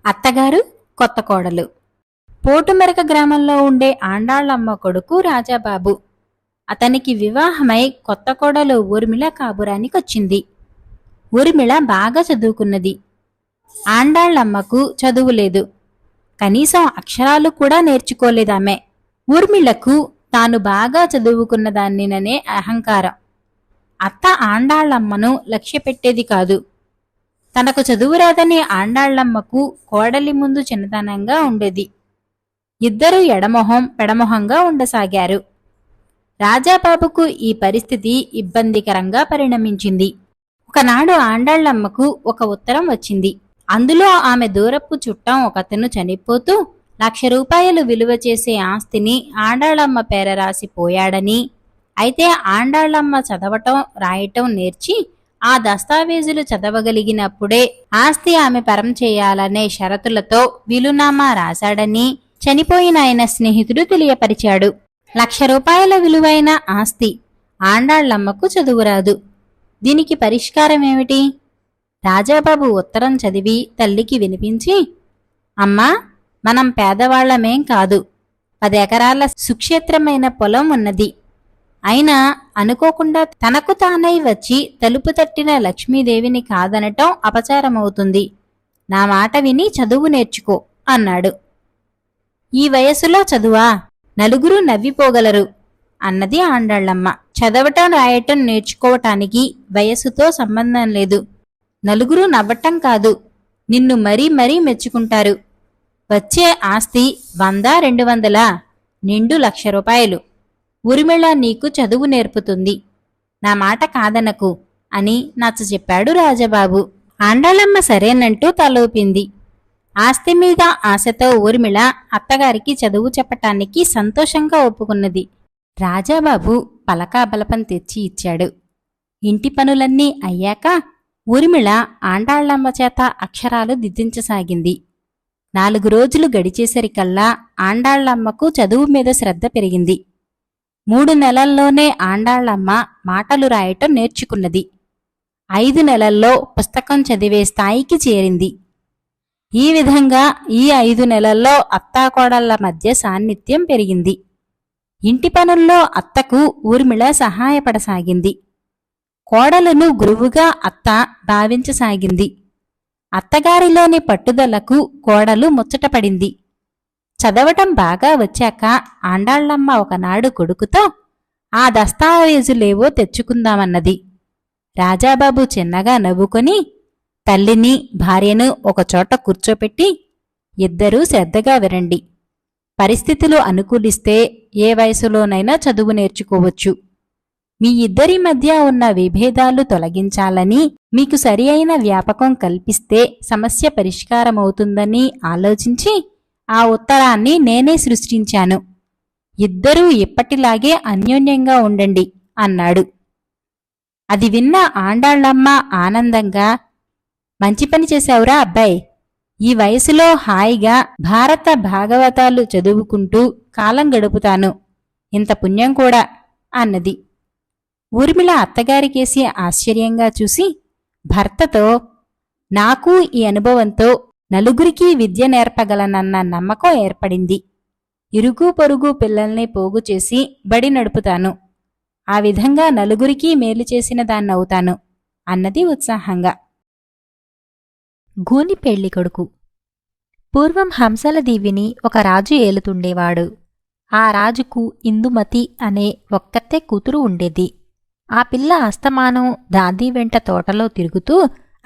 అత్తగారు, కొత్త కోడలు. పోటుమెరక గ్రామంలో ఉండే ఆండాళ్లమ్మ కొడుకు రాజాబాబు. అతనికి వివాహమై కొత్త కోడలు ఊర్మిళ కాపురానికొచ్చింది. ఊర్మిళ బాగా చదువుకున్నది. ఆండాళ్లమ్మకు చదువు లేదు. కనీసం అక్షరాలు కూడా నేర్చుకోలేదామె. ఊర్మిళకు తాను బాగా చదువుకున్నదాన్నిననే అహంకారం. అత్త ఆండాళ్లమ్మను లక్ష్యపెట్టేది కాదు. తనకు చదువురాదని ఆండాళ్లమ్మకు కోడలి ముందు చిన్నతనంగా ఉండేది. ఇద్దరూ ఎడమొహం పెడమొహంగా ఉండసాగారు. రాజాబాబుకు ఈ పరిస్థితి ఇబ్బందికరంగా పరిణమించింది. ఒకనాడు ఆండాళ్లమ్మకు ఒక ఉత్తరం వచ్చింది. అందులో ఆమె దూరపు చుట్టం ఒకతను చనిపోతూ 1,00,000 రూపాయలు విలువ చేసే ఆస్తిని ఆండాళ్లమ్మ పేర రాసిపోయాడని, అయితే ఆండాళ్లమ్మ చదవటం రాయటం నేర్చి ఆ దస్తావేజులు చదవగలిగినప్పుడే ఆస్తి ఆమె పరం చేయాలనే షరతులతో వీలునామా రాశాడని చనిపోయిన ఆయన స్నేహితుడు తెలియపరిచాడు. 1,00,000 రూపాయల విలువైన ఆస్తి. ఆండాళ్లమ్మకు చదువురాదు. దీనికి పరిష్కారమేమిటి? రాజాబాబు ఉత్తరం చదివి తల్లికి వినిపించి, అమ్మా, మనం పేదవాళ్లమేం కాదు. 10 ఎకరాల సుక్షేత్రమైన పొలం ఉన్నది. అయినా అనుకోకుండా తనకు తానై వచ్చి తలుపు తట్టిన లక్ష్మీదేవిని కాదనటం అపచారమవుతుంది. నా మాట విని చదువు నేర్చుకో అన్నాడు. ఈ వయసులో చదువా? నలుగురు నవ్విపోగలరు అన్నది ఆండాళ్లమ్మ. చదవటం రాయటం నేర్చుకోవటానికి వయసుతో సంబంధం లేదు. నలుగురు నవ్వటం కాదు, నిన్ను మరీ మరీ మెచ్చుకుంటారు. వచ్చే ఆస్తి 100-200, నిండు 1,00,000 రూపాయలు. ఊర్మిళ నీకు చదువు నేర్పుతుంది. నా మాట కాదనకు అని నచ్చచెప్పాడు రాజాబాబు. ఆండాళ్లమ్మ సరేనంటూ తలూపింది. ఆస్తి మీద ఆశతో ఊర్మిళ అత్తగారికి చదువు చెప్పటానికి సంతోషంగా ఒప్పుకున్నది. రాజాబాబు పలకాబలపం తెచ్చి ఇచ్చాడు. ఇంటి పనులన్నీ అయ్యాక ఊర్మిళ ఆండాళ్లమ్మ చేత అక్షరాలు దిద్దించసాగింది. 4 రోజులు గడిచేసరికల్లా ఆండాళ్లమ్మకు చదువు మీద శ్రద్ధ పెరిగింది. 3 నెలల్లోనే ఆండాళ్లమ్మ మాటలు రాయటం నేర్చుకున్నది. 5 నెలల్లో పుస్తకం చదివే స్థాయికి చేరింది. ఈ విధంగా ఈ 5 నెలల్లో అత్తాకోడళ్ల మధ్య సాన్నిధ్యం పెరిగింది. ఇంటి పనుల్లో అత్తకు ఊర్మిళ సహాయపడసాగింది. కోడలను గురువుగా అత్త భావించసాగింది. అత్తగారిలోని పట్టుదలకు కోడలు ముచ్చటపడింది. చదవటం బాగా వచ్చాక ఆండాళ్లమ్మ ఒకనాడు కొడుకుతో ఆ దస్తావేజులేవో తెచ్చుకుందామన్నది. రాజాబాబు చిన్నగా నవ్వుకొని తల్లిని భార్యను ఒకచోట కూర్చోపెట్టి, ఇద్దరూ శ్రద్ధగా వినండి. పరిస్థితులు అనుకూలిస్తే ఏ వయసులోనైనా చదువు నేర్చుకోవచ్చు. మీ ఇద్దరి మధ్య ఉన్న విభేదాలు తొలగించాలని మీకు సరి అయిన వ్యాపకం కల్పిస్తే సమస్య పరిష్కారమవుతుందని ఆలోచించి ఆ ఉత్తరాన్ని నేనే సృష్టించాను. ఇద్దరూ ఇప్పటిలాగే అన్యోన్యంగా ఉండండి అన్నాడు. అది విన్న ఆండాళ్లమ్మ ఆనందంగా, మంచి పని చేశావురా అబ్బాయి. ఈ వయసులో హాయిగా భారత భాగవతాలు చదువుకుంటూ కాలం గడుపుతాను. ఇంత పుణ్యం కూడా అన్నది. ఊర్మిళ అత్తగారికేసి ఆశ్చర్యంగా చూసి భర్తతో, నాకు ఈ అనుభవంతో నలుగురికి విద్య నేర్పగలనన్న నమ్మకం ఏర్పడింది. ఇరుగు పొరుగు పిల్లల్ని పోగుచేసి బడి నడుపుతాను. ఆ విధంగా నలుగురికి మేలు చేసిన దాన్నవుతాను అన్నది ఉత్సాహంగా. గూని పెళ్లి కొడుకు. పూర్వం హంసల దీవిని ఒక రాజు ఏలుతుండేవాడు. ఆ రాజుకు ఇందుమతి అనే ఒక్కతే కూతురు ఉండేది. ఆ పిల్ల అస్తమానం దాది వెంట తోటలో తిరుగుతూ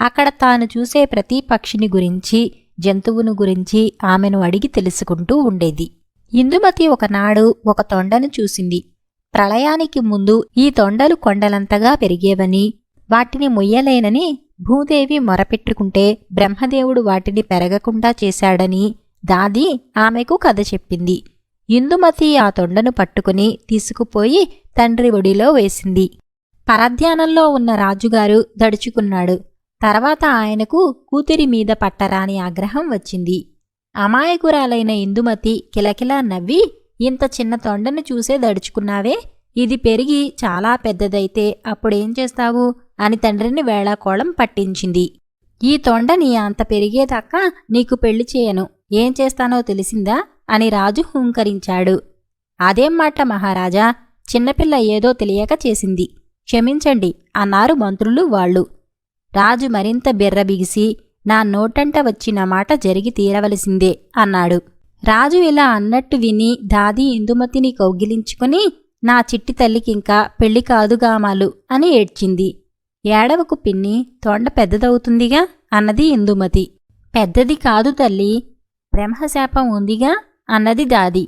అక్కడ తాను చూసే ప్రతి పక్షిని గురించి జంతువును గురించి ఆమెను అడిగి తెలుసుకుంటూ ఉండేది. ఇందుమతి ఒకనాడు ఒక తొండను చూసింది. ప్రళయానికి ముందు ఈ తొండలు కొండలంతగా పెరిగేవని, వాటిని మొయ్యలేనని భూదేవి మొరపెట్టుకుంటే బ్రహ్మదేవుడు వాటిని పెరగకుండా చేశాడని దాది ఆమెకు కథ చెప్పింది. ఇందుమతి ఆ తొండను పట్టుకుని తీసుకుపోయి తండ్రి ఒడిలో వేసింది. పరధ్యానంలో ఉన్న రాజుగారు దడుచుకున్నాడు. తర్వాత ఆయనకు కూతురి మీద పట్టరాని ఆగ్రహం వచ్చింది. అమాయకురాలైన ఇందుమతి కిలకిలా నవ్వి, ఇంత చిన్న తొండను చూసే దడుచుకున్నావే, ఇది పెరిగి చాలా పెద్దదైతే అప్పుడేం చేస్తావు అని తండ్రిని వేళాకోళం పట్టించింది. ఈ తొండని అంత పెరిగేదాకా నీకు పెళ్లి చేయను. ఏం చేస్తానో తెలిసిందా అని రాజు హూంకరించాడు. అదేం మాట మహారాజా, చిన్నపిల్ల ఏదో తెలియక చేసింది, క్షమించండి అన్నారు మంత్రులు వాళ్ళు. రాజు మరింత బిర్రబిగిసి, నా నోటంట వచ్చిన మాట జరిగి తీరవలసిందే అన్నాడు. రాజు ఇలా అన్నట్టు విని దాది ఇందుమతిని కౌగిలించుకుని, నా చిట్టి తల్లికింకా పెళ్లి కాదుగామాలు అని ఏడ్చింది. ఏడవకు పిన్ని, తొండ పెద్దదవుతుందిగా అన్నది ఇందుమతి. పెద్దది కాదు తల్లి, బ్రహ్మశాపం ఉందిగా అన్నది దాది.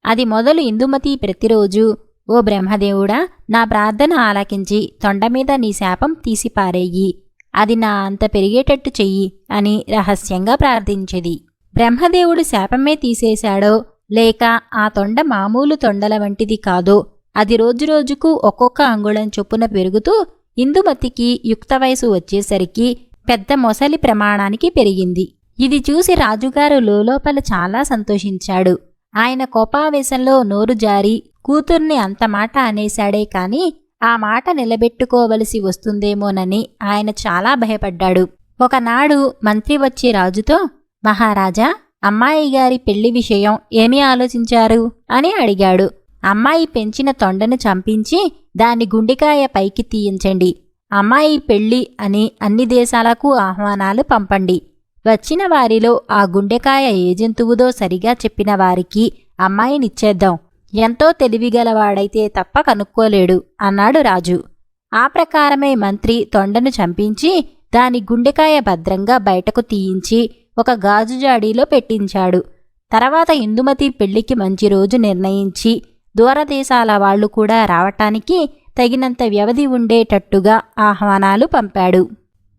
అది మొదలు ఇందుమతి ప్రతిరోజు, ఓ బ్రహ్మదేవుడా, నా ప్రార్థన ఆలకించి తొండమీద నీ శాపం తీసిపారేయి, అది నా అంత పెరిగేటట్టు చెయ్యి అని రహస్యంగా ప్రార్థించేది. బ్రహ్మదేవుడు శాపమే తీసేశాడో లేక ఆ తొండ మామూలు తొండల వంటిది కాదో, అది రోజురోజుకు ఒక్కొక్క అంగుళం చొప్పున పెరుగుతూ ఇందుమతికి యుక్త వయసు వచ్చేసరికి పెద్ద మొసలి ప్రమాణానికి పెరిగింది. ఇది చూసి రాజుగారు లోలోపల చాలా సంతోషించాడు. ఆయన కోపావేశంలో నోరు జారి కూతుర్ని అంతమాట అనేశాడే కాని ఆ మాట నిలబెట్టుకోవలసి వస్తుందేమోనని ఆయన చాలా భయపడ్డాడు. ఒకనాడు మంత్రి వచ్చి రాజుతో, మహారాజా, అమ్మాయి గారి పెళ్లి విషయం ఏమీ ఆలోచించారు అని అడిగాడు. అమ్మాయి పెంచిన తొండను చంపించి దాని గుండెకాయ పైకి తీయించండి. అమ్మాయి పెళ్లి అని అన్ని దేశాలకు ఆహ్వానాలు పంపండి. వచ్చిన వారిలో ఆ గుండెకాయ ఏ జంతువుదో సరిగా చెప్పిన వారికి అమ్మాయినిచ్చేద్దాం. ఎంతో తెలివిగలవాడైతే తప్ప కనుక్కోలేడు అన్నాడు రాజు. ఆ ప్రకారమే మంత్రి తొండను చంపించి దాని గుండెకాయ భద్రంగా బయటకు తీయించి ఒక గాజు జాడీలో పెట్టించాడు. తర్వాత ఇందుమతి పెళ్లికి మంచి రోజు నిర్ణయించి దూరదేశాల వాళ్లు కూడా రావటానికి తగినంత వ్యవధి ఉండేటట్టుగా ఆహ్వానాలు పంపాడు.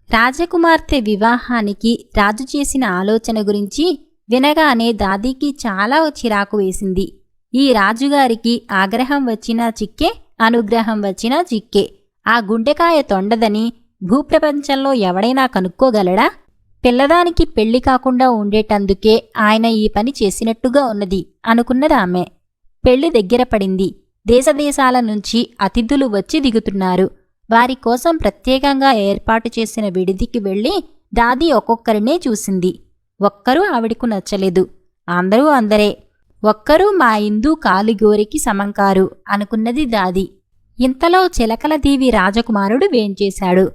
రాజకుమార్తె వివాహానికి రాజు చేసిన ఆలోచన గురించి వినగానే దాదీకి చాలా చిరాకు వేసింది. ఈ రాజుగారికి ఆగ్రహం వచ్చినా చిక్కే, అనుగ్రహం వచ్చినా చిక్కే. ఆ గుండెకాయ తొండదని భూప్రపంచంలో ఎవడైనా కనుక్కోగలడా? పిల్లదానికి పెళ్లి కాకుండా ఉండేటందుకే ఆయన ఈ పని చేసినట్టుగా ఉన్నది అనుకున్నదామె. పెళ్లి దగ్గర పడింది. దేశదేశాల నుంచి అతిథులు వచ్చి దిగుతున్నారు. వారి కోసం ప్రత్యేకంగా ఏర్పాటు చేసిన విడిదికి వెళ్లి దాది ఒక్కొక్కరినే చూసింది. ఒక్కరూ ఆవిడకు నచ్చలేదు. అందరూ అందరే, ఒక్కరూ మా ఇందు కాలిగోరికి సమంకారు అనుకున్నది దాది. ఇంతలో చిలకలదీవి రాజకుమారుడు వేంచేశాడు.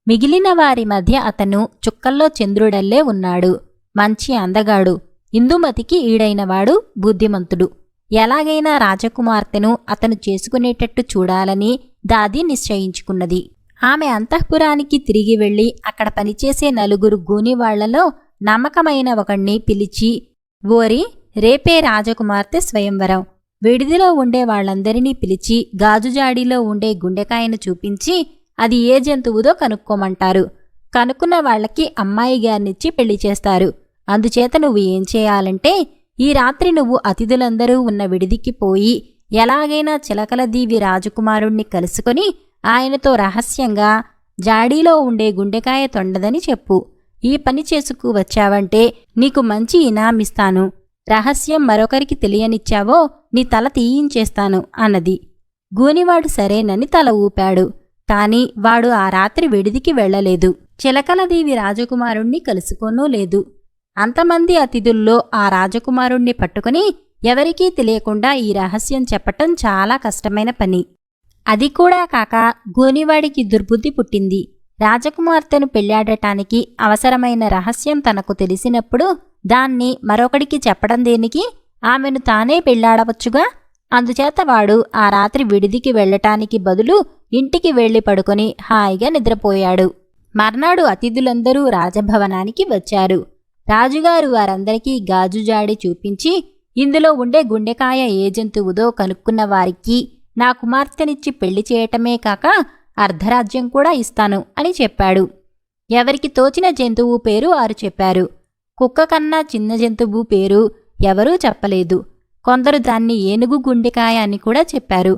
మిగిలిన వారి మధ్య అతను చుక్కల్లో చంద్రుడల్లే ఉన్నాడు. మంచి అందగాడు, ఇందుమతికి ఈడైనవాడు, బుద్ధిమంతుడు. ఎలాగైనా రాజకుమార్తెను అతను చేసుకునేటట్టు చూడాలని దాది నిశ్చయించుకున్నది. ఆమె అంతఃపురానికి తిరిగి వెళ్లి అక్కడ పనిచేసే నలుగురు గూనివాళ్లలో నమ్మకమైన ఒకణ్ణి పిలిచి, ఓరి, రేపే రాజకుమార్తె స్వయంవరం. విడిదిలో ఉండే వాళ్లందరినీ పిలిచి గాజుజాడీలో ఉండే గుండెకాయను చూపించి అది ఏ జంతువుదో కనుక్కోమంటారు. కనుక్కున్న వాళ్లకి అమ్మాయి గారినిచ్చి పెళ్లి చేస్తారు. అందుచేత నువ్వు ఏం చేయాలంటే, ఈ రాత్రి నువ్వు అతిథులందరూ ఉన్న విడిదికి పోయి ఎలాగైనా చిలకలదీవి రాజకుమారుణ్ణి కలుసుకొని ఆయనతో రహస్యంగా జాడీలో ఉండే గుండెకాయ తొండదని చెప్పు. ఈ పని చేసుకు వచ్చావంటే నీకు మంచి ఇనామిస్తాను. రహస్యం మరొకరికి తెలియనిచ్చావో నీ తల తీయించేస్తాను అన్నది. గూనివాడు సరేనని తల ఊపాడు. కాని వాడు ఆ రాత్రి విడిదికి వెళ్లలేదు. చిలకలదీవి రాజకుమారుణ్ణి కలుసుకోనూ లేదు. అంతమంది అతిథుల్లో ఆ రాజకుమారుణ్ణి పట్టుకుని ఎవరికీ తెలియకుండా ఈ రహస్యం చెప్పటం చాలా కష్టమైన పని. అది కూడా కాక గూనివాడికి దుర్బుద్ధి పుట్టింది. రాజకుమార్తెను పెళ్లాడటానికి అవసరమైన రహస్యం తనకు తెలిసినప్పుడు దాన్ని మరొకడికి చెప్పడం దేనికి? ఆమెను తానే పెళ్లాడవచ్చుగా. అందుచేత వాడు ఆ రాత్రి విడిదికి వెళ్లటానికి బదులు ఇంటికి వెళ్లి పడుకొని హాయిగా నిద్రపోయాడు. మర్నాడు అతిథులందరూ రాజభవనానికి వచ్చారు. రాజుగారు వారందరికీ గాజుజాడి చూపించి, ఇందులో ఉండే గుండెకాయ ఏ జంతువుదో కనుక్కున్న వారికి నా కుమార్తెనిచ్చి పెళ్లి చేయటమే కాక అర్ధరాజ్యం కూడా ఇస్తాను అని చెప్పాడు. ఎవరికి తోచిన జంతువు పేరు వారు చెప్పారు. కుక్క కన్నా చిన్న జంతువు పేరు ఎవరూ చెప్పలేదు. కొందరు దాన్ని ఏనుగు గుండెకాయ అని కూడా చెప్పారు.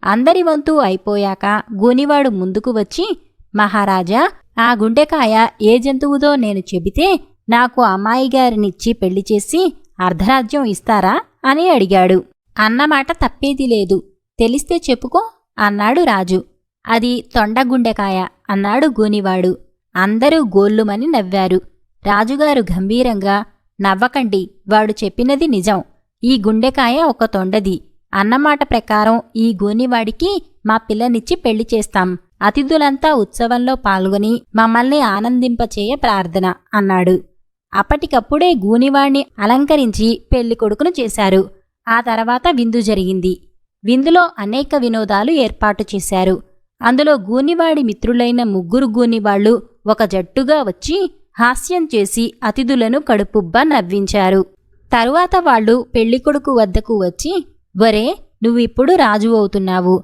అందరి వంతు అయిపోయాక గూనివాడు ముందుకు వచ్చి, మహారాజా, ఆ గుండెకాయ ఏ జంతువుదో నేను చెబితే నాకు అమ్మాయిగారినిచ్చి పెళ్లి చేసి అర్ధరాజ్యం ఇస్తారా అని అడిగాడు. అన్నమాట తప్పేది లేదు, తెలిస్తే చెప్పుకో అన్నాడు రాజు. అది తొండగుండెకాయ అన్నాడు గూనివాడు. అందరూ గోళ్ళుమని నవ్వారు. రాజుగారు గంభీరంగా, నవ్వకండి, వాడు చెప్పినది నిజం. ఈ గుండెకాయ ఒక తొండది. అన్నమాట ప్రకారం ఈ గూనివాడికి మా పిల్లనిచ్చి పెళ్లి చేస్తాం. అతిథులంతా ఉత్సవంలో పాల్గొని మమ్మల్ని ఆనందింపచేయ ప్రార్థన అన్నాడు. అప్పటికప్పుడే గూనివాణ్ణి అలంకరించి పెళ్లి కొడుకును చేశారు. ఆ తర్వాత విందు జరిగింది. విందులో అనేక వినోదాలు ఏర్పాటు చేశారు. అందులో గూనివాడి మిత్రులైన 3 గూనివాళ్లు ఒక జట్టుగా వచ్చి హాస్యం చేసి అతిథులను కడుపుబ్బా నవ్వించారు. తరువాత వాళ్లు పెళ్లికొడుకు వద్దకు వచ్చి, ఒరే, నువ్విప్పుడు రాజు అవుతున్నావు,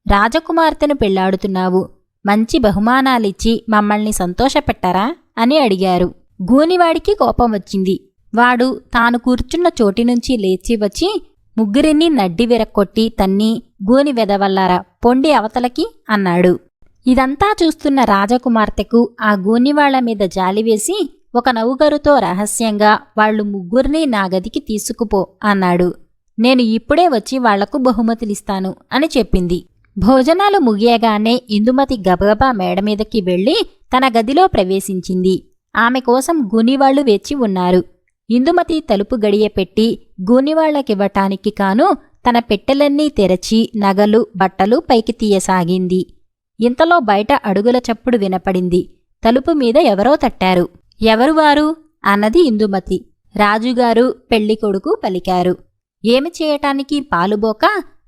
రాజకుమార్తెను పెళ్లాడుతున్నావు, మంచి బహుమానాలిచ్చి మమ్మల్ని సంతోషపెట్టరా అని అడిగారు. గూనివాడికి కోపం వచ్చింది. వాడు తాను కూర్చున్న చోటినుంచి లేచి వచ్చి ముగ్గురిని నడ్డి విరక్కొట్టి తన్ని, గూని వెదవల్లారా, పొండి అవతలకి అన్నాడు. ఇదంతా చూస్తున్న రాజకుమార్తెకు ఆ గూనివాళ్ల మీద జాలివేసి ఒక నౌకరుతో రహస్యంగా వాళ్లు 3 నా గదికి తీసుకుపో అన్నాడు. నేను ఇప్పుడే వచ్చి వాళ్లకు బహుమతులిస్తాను అని చెప్పింది. భోజనాలు ముగియగానే ఇందుమతి గబగబా మేడమీదకి వెళ్లి తన గదిలో ప్రవేశించింది. ఆమె కోసం గూనివాళ్లు వేచి ఉన్నారు. ఇందుమతి తలుపు గడియ పెట్టి గూనివాళ్లకివ్వటానికి కాను తన పెట్టెలన్నీ తెరచి నగలు, బట్టలు పైకి తీయసాగింది. ఇంతలో బయట అడుగుల చప్పుడు వినపడింది. తలుపు మీద ఎవరో తట్టారు. ఎవరు వారు అన్నది ఇందుమతి. రాజుగారు, పెళ్లికొడుకు పలికారు. ఏమి చేయటానికి పాలుబోక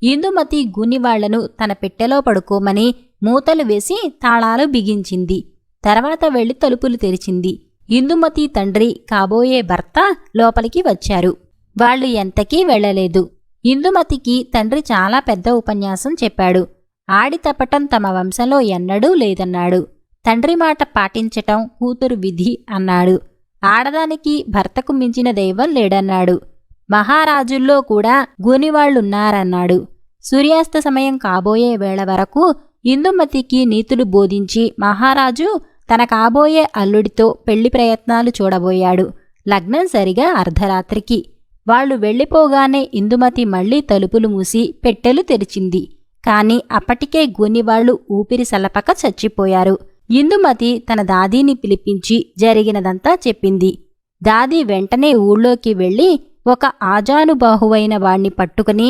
ఇందుమతి గూనివాళ్లను తన పెట్టెలో పడుకోమని మూతలు వేసి తాళాలు బిగించింది. తర్వాత వెళ్లి తలుపులు తెరిచింది. ఇందుమతి తండ్రి, కాబోయే భర్త లోపలికి వచ్చారు. వాళ్లు ఎంతకీ వెళ్లలేదు. ఇందుమతికి తండ్రి చాలా పెద్ద ఉపన్యాసం చెప్పాడు. ఆడి తప్పటం తమ వంశంలో ఎన్నడూ లేదన్నాడు. తండ్రి మాట పాటించటం కూతురు విధి అన్నాడు. ఆడదానికి భర్తకు మించిన దైవం లేడన్నాడు. మహారాజుల్లో కూడా గూనివాళ్లున్నారన్నాడు. సూర్యాస్త సమయం కాబోయే వేళ వరకు ఇందుమతికి నీతులు బోధించి మహారాజు తన కాబోయే అల్లుడితో పెళ్లి ప్రయత్నాలు చూడబోయాడు. లగ్నం సరిగా అర్ధరాత్రికి. వాళ్లు వెళ్లిపోగానే ఇందుమతి మళ్లీ తలుపులు మూసి పెట్టెలు తెరిచింది. కాని అప్పటికే గూనివాళ్లు ఊపిరి సలపక చచ్చిపోయారు. ఇందుమతి తన దాదీని పిలిపించి జరిగినదంతా చెప్పింది. దాది వెంటనే ఊళ్ళోకి వెళ్లి ఒక ఆజానుబాహువైన వాణ్ణి పట్టుకుని,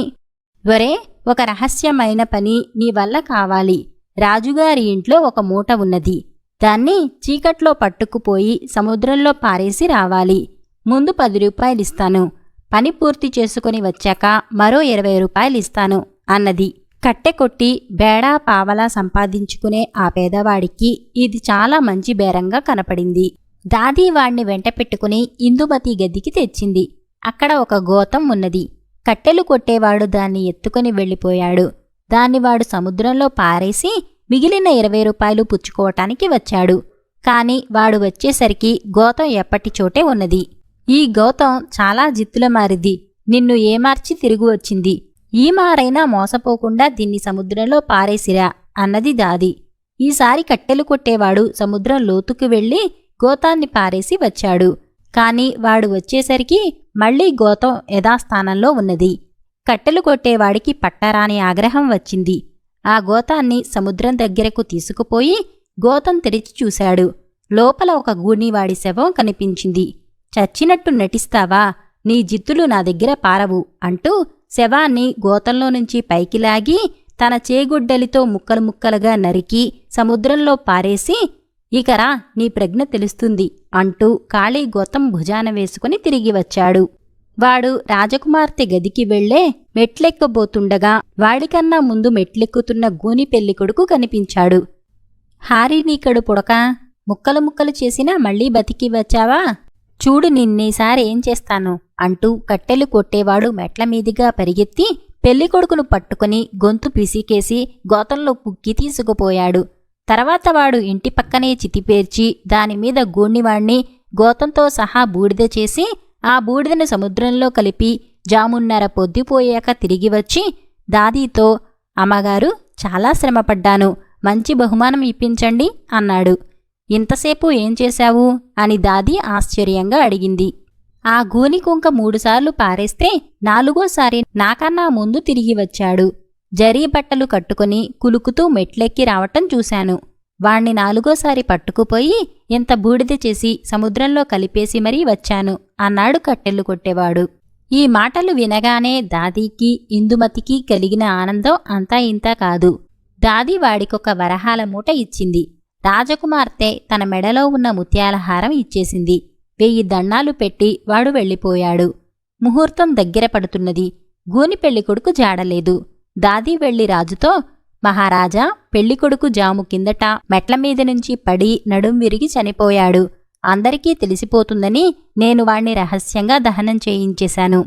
ఒరే, ఒక రహస్యమైన పని నీ వల్ల కావాలి. రాజుగారి ఇంట్లో ఒక మూట ఉన్నది. దాన్ని చీకట్లో పట్టుకుపోయి సముద్రంలో పారేసి రావాలి. ముందు 10 రూపాయలిస్తాను. పని పూర్తి చేసుకుని వచ్చాక మరో 20 రూపాయలిస్తాను అన్నది. కట్టె కొట్టి బేడా పావలా సంపాదించుకునే ఆ పేదవాడికి ఇది చాలా మంచి బేరంగా కనపడింది. దాది వాణ్ణి వెంట పెట్టుకుని ఇందుమతి గదికి తెచ్చింది. అక్కడ ఒక గోతం ఉన్నది. కట్టెలు కొట్టేవాడు దాన్ని ఎత్తుకుని వెళ్ళిపోయాడు. దాన్ని వాడు సముద్రంలో పారేసి మిగిలిన 20 రూపాయలు పుచ్చుకోవటానికి వచ్చాడు. కాని వాడు వచ్చేసరికి గోతం ఎప్పటి చోటే ఉన్నది. ఈ గోతం చాలా జిత్తుల మారిది. నిన్ను ఏమార్చి తిరిగి వచ్చింది. ఈ మారైనా మోసపోకుండా దీన్ని సముద్రంలో పారేసిరా అన్నది దాది. ఈసారి కట్టెలు కొట్టేవాడు సముద్రం లోతుకు వెళ్లి గోతాన్ని పారేసి వచ్చాడు. కాని వాడు వచ్చేసరికి మళ్లీ గోతం యథాస్థానంలో ఉన్నది. కట్టెలు కొట్టేవాడికి పట్టరాని ఆగ్రహం వచ్చింది. ఆ గోతాన్ని సముద్రం దగ్గరకు తీసుకుపోయి గోతం తెరిచి చూశాడు. లోపల ఒక గూనివాడి శవం కనిపించింది. చచ్చినట్టు నటిస్తావా? నీ జిత్తులు నా దగ్గర పారవు అంటూ శవాన్ని గోతంలో నుంచి పైకి లాగి తన చేగుడ్డలితో ముక్కలు ముక్కలుగా నరికి సముద్రంలో పారేసి, ఇకరా నీ ప్రజ్ఞ తెలుస్తుంది అంటూ ఖాళీ గోతం భుజాన వేసుకుని తిరిగి వచ్చాడు. వాడు రాజకుమార్తె గదికి వెళ్లే మెట్లెక్కబోతుండగా వాడికన్నా ముందు మెట్లెక్కుతున్న గూని పెళ్లికొడుకు కనిపించాడు. హారి నీకడు పుడక, ముక్కలు ముక్కలు చేసినా మళ్లీ బతికి వచ్చావా? చూడు నిన్నేసారి ఏం చేస్తాను అంటూ కట్టెలు కొట్టేవాడు మెట్ల మీదిగా పరిగెత్తి పెళ్లికొడుకును పట్టుకుని గొంతు పిసికేసి గోతంలో కుక్కి తీసుకుపోయాడు. తర్వాత వాడు ఇంటి పక్కనే చితిపేర్చి దానిమీద గూనివాణ్ణి గోతంతో సహా బూడిద చేసి ఆ బూడిదను సముద్రంలో కలిపి జామున్నర పొద్దుపోయాక తిరిగి వచ్చి దాదీతో, అమ్మగారు, చాలా శ్రమపడ్డాను, మంచి బహుమానం ఇప్పించండి అన్నాడు. ఇంతసేపు ఏం చేశావు అని దాది ఆశ్చర్యంగా అడిగింది. ఆ గూని కుంక 3 సార్లు పారేస్తే 4గోసారి నాకన్నా ముందు తిరిగి వచ్చాడు. జరీ బట్టలు కట్టుకుని కులుకుతూ మెట్లెక్కి రావటం చూశాను. వాణ్ణి 4గోసారి పట్టుకుపోయి ఇంత బూడిద చేసి సముద్రంలో కలిపేసి మరీ వచ్చాను అన్నాడు కట్టెలు కొట్టేవాడు. ఈ మాటలు వినగానే దాదీకి ఇందుమతికి కలిగిన ఆనందం అంతా ఇంతా కాదు. దాది వాడికొక వరహాల మూట ఇచ్చింది. రాజకుమార్తె తన మెడలో ఉన్న ముత్యాల హారం ఇచ్చేసింది. 1000 దండాలు పెట్టి వాడు వెళ్ళిపోయాడు. ముహూర్తం దగ్గర పడుతున్నది. గూని పెళ్ళికొడుకు జాడలేదు. దాది వెళ్లి రాజుతో, మహారాజా, పెళ్ళికొడుకు జాము కిందట మెట్లమీద నుంచి పడి నడుం విరిగి చనిపోయాడు. అందరికీ తెలిసిపోతుందని నేను వాణ్ణి రహస్యంగా దహనం చేయించేశాను.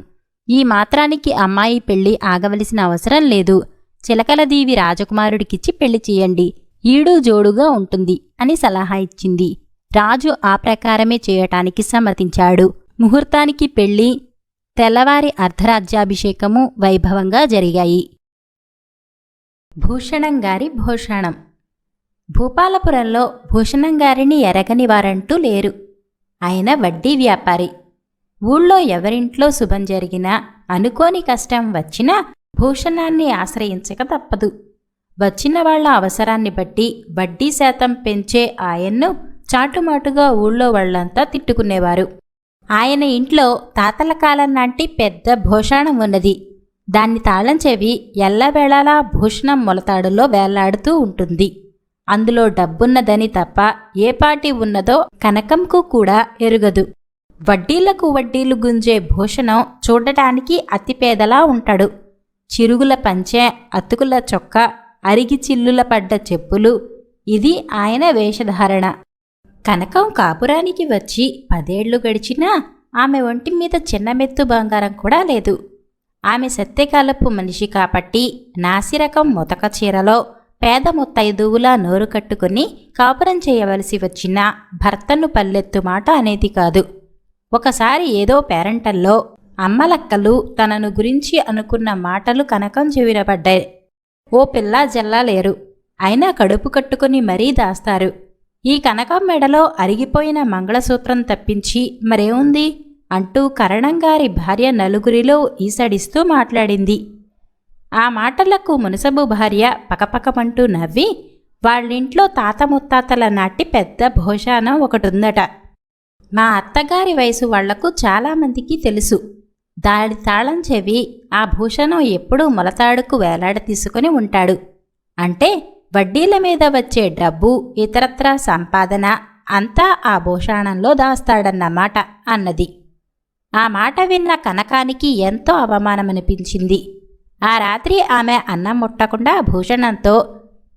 ఈ మాత్రానికి అమ్మాయి పెళ్లి ఆగవలసిన అవసరం లేదు. చిలకలదీవి రాజకుమారుడికిచ్చి పెళ్లి చెయ్యండి. ఈడు జోడుగా ఉంటుంది అని సలహా ఇచ్చింది. రాజు ఆ ప్రకారమే చేయటానికి సమ్మతించాడు. ముహూర్తానికి పెళ్లి, తెల్లవారి అర్ధరాజ్యాభిషేకము వైభవంగా జరిగాయి. భూషణంగారి భోషాణం. భూపాలపురంలో భూషణంగారిని ఎరగని వారంటూ లేరు. ఆయన వడ్డీ వ్యాపారి. ఊళ్ళో ఎవరింట్లో శుభం జరిగినా, అనుకోని కష్టం వచ్చినా భూషణాన్ని ఆశ్రయించక తప్పదు. వచ్చిన వాళ్ల అవసరాన్ని బట్టి వడ్డీ శాతం పెంచే ఆయన్ను చాటుమాటుగా ఊళ్ళో వాళ్లంతా తిట్టుకునేవారు. ఆయన ఇంట్లో తాతల కాలం నాటి పెద్ద భోషాణం ఉన్నది. దాన్ని తాళం చెవి ఎల్లవేళలా భూషణం మొలతాడులో వేలాడుతూ ఉంటుంది. అందులో డబ్బున్నదని తప్ప ఏపాటి ఉన్నదో కనకంకు కూడా ఎరుగదు. వడ్డీలకు వడ్డీలు గుంజే భూషణం చూడటానికి అతిపేదలా ఉంటాడు. చిరుగుల పంచె, అతుకుల చొక్కా, అరిగి చిల్లుల పడ్డ చెప్పులు, ఇది ఆయన వేషధారణ. కనకం కాపురానికి వచ్చి 10 ఏళ్లు గడిచినా ఆమె ఒంటి మీద చిన్న మెత్తు బంగారం కూడా లేదు. ఆమె సత్యకాలపు మనిషి కాబట్టి నాసిరకం మొతక చీరలో పేద ముత్తైదువులా నోరు కట్టుకుని కాపురం చేయవలసి వచ్చినా భర్తను పల్లెత్తు మాట అనేది కాదు. ఒకసారి ఏదో పేరంటల్లో అమ్మలక్కలు తనను గురించి అనుకున్న మాటలు కనకం చెవినపడ్డాయి. ఓ పిల్లా జల్లా లేరు, అయినా కడుపు కట్టుకుని మరీ దాస్తారు. ఈ కనకం మెడలో అరిగిపోయిన మంగళసూత్రం తప్పించి మరేముంది అంటూ కరణంగారి భార్య నలుగురిలో ఈసడిస్తూ మాట్లాడింది. ఆ మాటలకు మునసబు భార్య పకపకమంటూ నవ్వి, వాళ్ళింట్లో తాత ముత్తాతల నాటి పెద్ద భోషానం ఒకటుందట. మా అత్తగారి వయసు వాళ్లకు చాలామందికి తెలుసు. దాడి తాళం చెవి ఆ భూషణం ఎప్పుడూ మొలతాడుకు వేలాడ తీసుకుని ఉంటాడు. అంటే వడ్డీల మీద వచ్చే డబ్బు, ఇతరత్రా సంపాదన అంతా ఆ భూషాణంలో దాస్తాడన్నమాట అన్నది. ఆ మాట విన్న కనకానికి ఎంతో అవమానమనిపించింది. ఆ రాత్రి ఆమె అన్నం ముట్టకుండా భూషణంతో,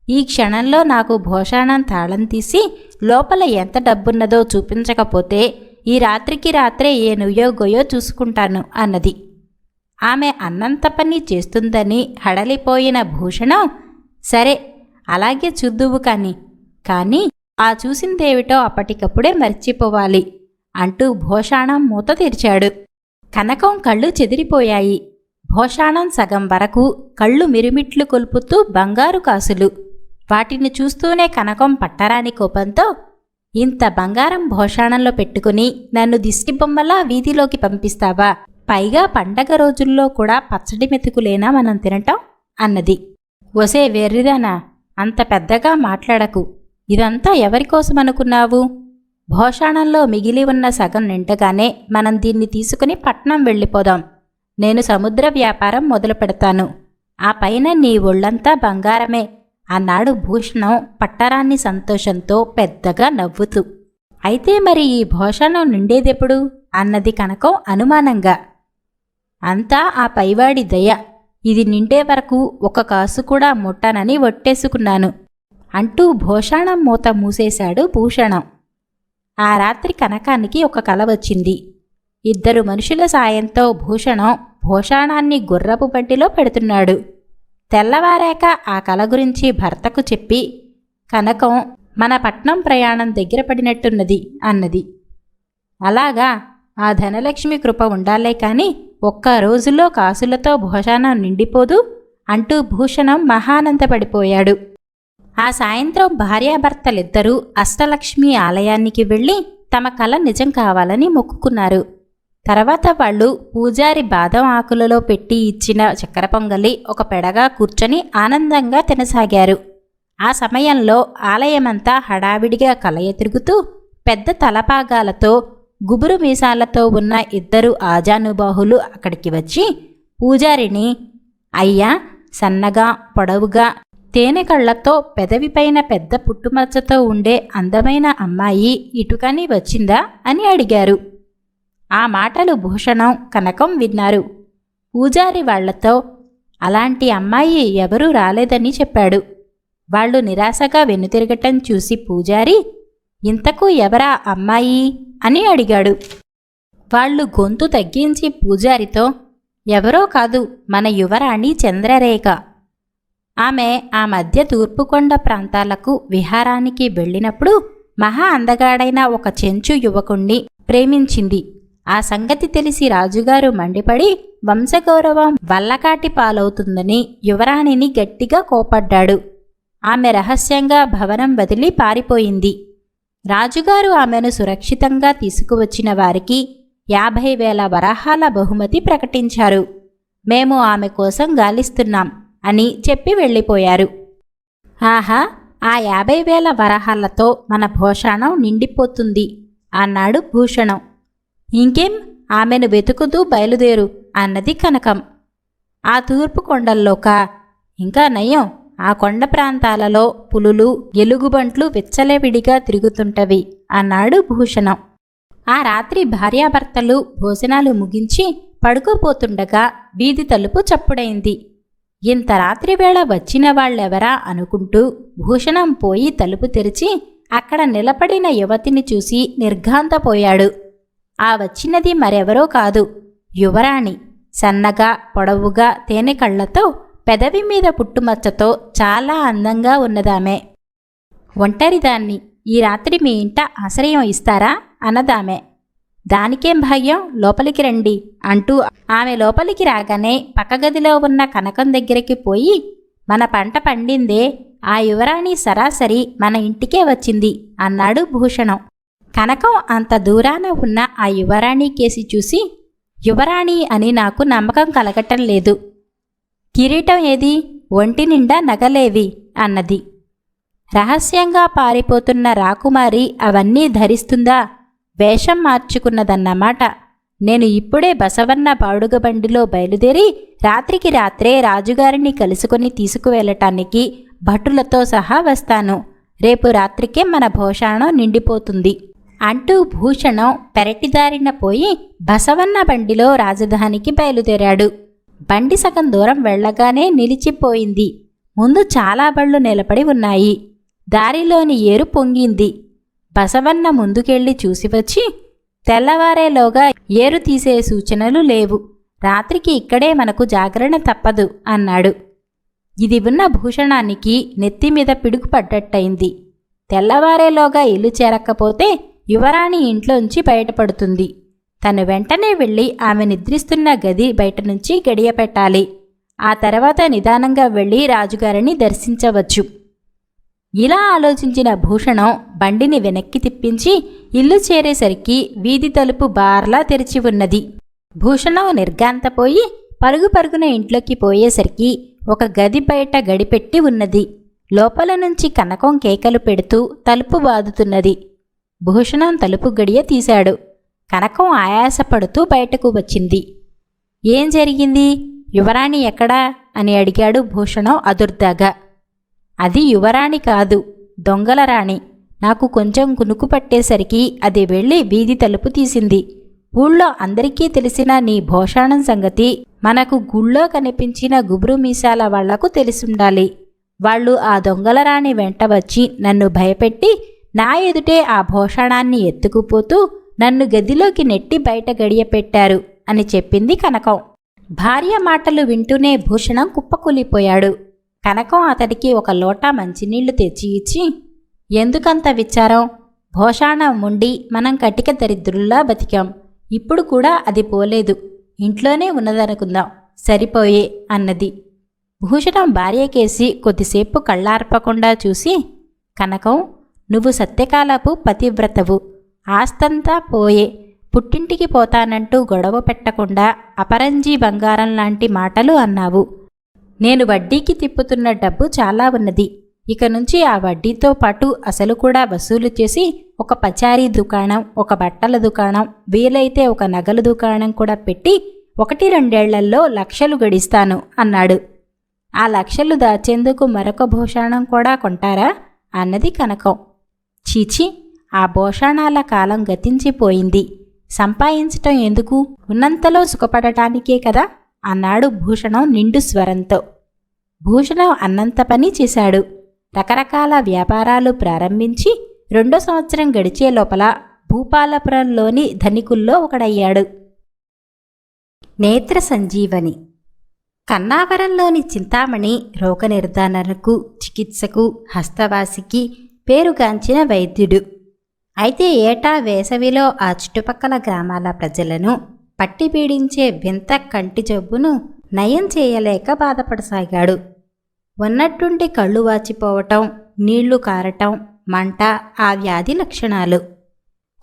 ఈ క్షణంలో నాకు భూషాణం తాళం తీసి లోపల ఎంత డబ్బున్నదో చూపించకపోతే ఈ రాత్రికి రాత్రే ఏ నుయ్యో గొయ్యో చూసుకుంటాను అన్నది. ఆమె అన్నంత పని చేస్తుందని హడలిపోయిన భూషణం, సరే అలాగే చూద్దువు కానీ ఆ చూసిందేమిటో అప్పటికప్పుడే మర్చిపోవాలి అంటూ భూషాణం మూత తెరిచాడు. కనకం కళ్ళు చెదిరిపోయాయి. భూషాణం సగం వరకు కళ్ళు మిరుమిట్లు కొల్పుతూ బంగారు కాసులు. వాటిని చూస్తూనే కనకం పట్టరాని కోపంతో, ఇంత బంగారం భూషాణంలో పెట్టుకుని నన్ను దిష్టిబొమ్మలా వీధిలోకి పంపిస్తావా? పైగా పండగ రోజుల్లో కూడా పచ్చడి మెతుకులేనా మనం తినటం అన్నది. ఒసే వెర్రిదానా, అంత పెద్దగా మాట్లాడకు. ఇదంతా ఎవరికోసమనుకున్నావు? భూషాణంలో మిగిలి ఉన్న సగం నిండగానే మనం దీన్ని తీసుకుని పట్నం వెళ్ళిపోదాం. నేను సముద్ర వ్యాపారం మొదలు పెడతాను. ఆ పైన నీ ఒళ్ళంతా బంగారమే అన్నాడు భూషణం పట్టరాన్ని సంతోషంతో పెద్దగా నవ్వుతూ. అయితే మరి ఈ భూషణం నిండేదెప్పుడు అన్నది కనకం అనుమానంగా. అంతా ఆ పైవాడి దయ. ఇది నిండే వరకు ఒక కాసు కూడా ముట్టానని ఒట్టేసుకున్నాను అంటూ భూషాణం మూత మూసేశాడు భూషణం. ఆ రాత్రి కనకానికి ఒక కల వచ్చింది. 2 మనుషుల సాయంతో భూషణం భూషాణాన్ని గుర్రపు బండిలో పెడుతున్నాడు. తెల్లవారాక ఆ కల గురించి భర్తకు చెప్పి, కనకం, మన పట్నం ప్రయాణం దగ్గర పడినట్టున్నది అన్నది. అలాగా, ఆ ధనలక్ష్మి కృప ఉండాలే కాని ఒక్క రోజులో కాసులతో భూషాణం నిండిపోదు అంటూ భూషణం మహానందపడిపోయాడు. ఆ సాయంత్రం భార్యాభర్తలిద్దరూ అష్టలక్ష్మి ఆలయానికి వెళ్ళి తమ కల నిజం కావాలని మొక్కుకున్నారు. తర్వాత వాళ్ళు పూజారి బాదం ఆకులలో పెట్టి ఇచ్చిన చక్కెర పొంగలి ఒక పెడగా కూర్చొని ఆనందంగా తినసాగారు. ఆ సమయంలో ఆలయమంతా హడావిడిగా కలయ తిరుగుతూ పెద్ద తలపాగాలతో గుబురు మీసాలతో ఉన్న ఇద్దరు ఆజానుబాహులు అక్కడికి వచ్చి పూజారిని, అయ్యా, సన్నగా పొడవుగా తేనె కళ్లతో పెదవిపైన పెద్ద పుట్టుమచ్చతో ఉండే అందమైన అమ్మాయి ఇటుకని వచ్చిందా అని అడిగారు. ఆ మాటలు భూషణం, కనకం విన్నారు. పూజారి వాళ్లతో అలాంటి అమ్మాయి ఎవరూ రాలేదని చెప్పాడు. వాళ్ళు నిరాశగా వెనుతిరగటం చూసి పూజారి, ఇంతకు ఎవరా అమ్మాయి అని అడిగాడు. వాళ్ళు గొంతు తగ్గించి పూజారితో, ఎవరో కాదు, మన యువరాణి చంద్రరేఖ. ఆమె ఆ మధ్య తూర్పుకొండ ప్రాంతాలకు విహారానికి వెళ్ళినప్పుడు మహా అందగాడైన ఒక చెంచు యువకుణ్ణి ప్రేమించింది. ఆ సంగతి తెలిసి రాజుగారు మండిపడి వంశగౌరవం వల్లకాటి పాలవుతుందని యువరాణిని గట్టిగా కోపడ్డాడు. ఆమె రహస్యంగా భవనం వదిలి పారిపోయింది. రాజుగారు ఆమెను సురక్షితంగా తీసుకువచ్చిన వారికి 50,000 వరాహాల బహుమతి ప్రకటించారు. మేము ఆమె కోసం గాలిస్తున్నాం అని చెప్పి వెళ్ళిపోయారు. ఆహా, ఆ 50,000 వరాహాలతో మన భోషాణం నిండిపోతుంది అన్నాడు భూషణం. ఇంకేం, ఆమెను వెతుకుతూ బయలుదేరు అన్నది కనకం. ఆ తూర్పు కొండల్లోక? ఇంకా నయం, ఆ కొండ ప్రాంతాలలో పులులు, ఎలుగుబంట్లు విచ్చలవిడిగా తిరుగుతుంటవి అన్నాడు భూషణం. ఆ రాత్రి భార్యాభర్తలు భోజనాలు ముగించి పడుకోపోతుండగా వీధి తలుపు చప్పుడైంది. ఇంత రాత్రివేళ వచ్చిన వాళ్ళెవరా అనుకుంటూ భూషణం పోయి తలుపు తెరిచి అక్కడ నిలబడిన యువతిని చూసి నిర్ఘాంతపోయాడు. ఆ వచ్చినది మరెవరో కాదు, యువరాణి. సన్నగా పొడవుగా తేనె కళ్లతో పెదవి మీద పుట్టుమచ్చతో చాలా అందంగా ఉన్నదామె. ఒంటరిదాన్ని, ఈ రాత్రి మీ ఇంట ఆశ్రయం ఇస్తారా అన్నదామె. దానికేం భాగ్యం, లోపలికి రండి అంటూ ఆమె లోపలికి రాగానే పక్కగదిలో ఉన్న కనకం దగ్గరికి పోయి, మన పంట పండిందే, ఆ యువరాణి సరాసరి మన ఇంటికే వచ్చింది అన్నాడు భూషణం. కనకం అంత దూరాన ఉన్న ఆ యువరాణి కేసి చూసి, యువరాణి అని నాకు నమ్మకం కలగటం లేదు. కిరీటం ఏది, ఒంటి నిండా నగలేవి అన్నది. రహస్యంగా పారిపోతున్న రాకుమారి అవన్నీ ధరిస్తుందా? వేషం మార్చుకున్నదన్నమాట. నేను ఇప్పుడే బసవన్న బాడుగబండిలో బయలుదేరి రాత్రికి రాత్రే రాజుగారిని కలుసుకొని తీసుకువెళ్ళటానికి భటులతో సహా వస్తాను. రేపు రాత్రికే మన భోషాణం నిండిపోతుంది అంటూ భూషణం పెరటిదారిన పోయి బసవన్న బండిలో రాజధానికి బయలుదేరాడు. బండి సగం దూరం వెళ్లగానే నిలిచిపోయింది. ముందు చాలా బళ్ళు నిలబడి ఉన్నాయి. దారిలోని ఏరు పొంగింది. బసవన్న ముందుకెళ్ళి చూసివచ్చి, తెల్లవారేలోగా ఏరు తీసే సూచనలు లేవు, రాత్రికి ఇక్కడే మనకు జాగరణ తప్పదు అన్నాడు. ఇది విన్న భూషణానికి నెత్తిమీద పిడుగు పడ్డట్టయింది. తెల్లవారేలోగా ఇల్లు చేరకపోతే యువరాణి ఇంట్లోంచి బయటపడుతుంది. తను వెంటనే వెళ్ళి ఆమె నిద్రిస్తున్న గది బయట నుంచి గడియ పెట్టాలి. ఆ తర్వాత నిదానంగా వెళ్ళి రాజుగారిని దర్శించవచ్చు. ఇలా ఆలోచించిన భూషణం బండిని వెనక్కి తిప్పించి ఇల్లు చేరేసరికి వీధి తలుపు బార్లా తెరిచి ఉన్నది. భూషణం నిర్ఘాంతపోయి పరుగు పరుగున ఇంట్లోకి పోయేసరికి ఒక గది బయట గడిపెట్టి ఉన్నది. లోపల నుంచి కనకం కేకలు పెడుతూ తలుపు బాదుతున్నది. భూషణం తలుపు గడియ తీశాడు. కనకం ఆయాసపడుతూ బయటకు వచ్చింది. ఏం జరిగింది, యువరాణి ఎక్కడా అని అడిగాడు భూషణం అదుర్దాగా. అది యువరాణి కాదు, దొంగల రాణి. నాకు కొంచెం కునుకు పట్టేసరికి అది వెళ్ళి వీధి తలుపు తీసింది. ఊళ్ళో అందరికీ తెలిసిన నీ భోషాణం సంగతి మనకు గుళ్ళో కనిపించిన గుబురు మీసాల వాళ్లకు తెలిసుండాలి. వాళ్ళు ఆ దొంగల రాణి వెంట వచ్చి నన్ను భయపెట్టి నా ఎదుటే ఆ భోషాణాన్ని ఎత్తుకుపోతూ నన్ను గదిలోకి నెట్టి బయట గడియపెట్టారు అని చెప్పింది కనకం. భార్య మాటలు వింటూనే భూషణం కుప్పకూలిపోయాడు. కనకం అతడికి ఒక లోటా మంచినీళ్లు తెచ్చి ఇచ్చి, ఎందుకంత విచారం, భోషాణం ఉండి మనం కటిక దరిద్రుల్లా బతికాం. ఇప్పుడు కూడా అది పోలేదు, ఇంట్లోనే ఉన్నదనుకుందాం, సరిపోయే అన్నది. భూషణం భార్యకేసి కొద్దిసేపు కళ్ళార్పకుండా చూసి, కనకం, నువ్వు సత్యకాలపు పతివ్రతవు, ఆస్తంతా పోయే, పుట్టింటికి పోతానంటూ గొడవ పెట్టకుండా అపరంజీ బంగారం లాంటి మాటలు అన్నావు. నేను వడ్డీకి తిప్పుతున్న డబ్బు చాలా ఉన్నది. ఇక నుంచి ఆ వడ్డీతో పాటు అసలు కూడా వసూలు చేసి ఒక పచారీ దుకాణం, ఒక బట్టల దుకాణం, వీలైతే ఒక నగల దుకాణం కూడా పెట్టి 1-2 ఏళ్లలో లక్షలు గడిస్తాను అన్నాడు. ఆ లక్షలు దాచేందుకు మరొక భూషాణం కూడా కొంటారా అన్నది కనకం. చీచి, ఆ భూషాణాల కాలం గతించిపోయింది. సంపాదించటం ఎందుకు, ఉన్నంతలో సుఖపడటానికే కదా అన్నాడు భూషణం నిండు స్వరంతో. భూషణం అన్నంత పని చేశాడు. రకరకాల వ్యాపారాలు ప్రారంభించి 2వ సంవత్సరం గడిచే లోపల భూపాలపురంలోని ధనికుల్లో ఒకడయ్యాడు. నేత్ర సంజీవని. కన్నావరంలోని చింతామణి రోగ నిర్ధారణకు, చికిత్సకు, హస్తవాసికి పేరుగాంచిన వైద్యుడు. అయితే ఏటా వేసవిలో ఆ చుట్టుపక్కల గ్రామాల ప్రజలను పట్టి పీడించే వింత కంటి జబ్బును నయం చేయలేక బాధపడసాగాడు. ఉన్నట్టుండి కళ్ళు వాచిపోవటం, నీళ్లు కారటం, మంట ఆ వ్యాధి లక్షణాలు.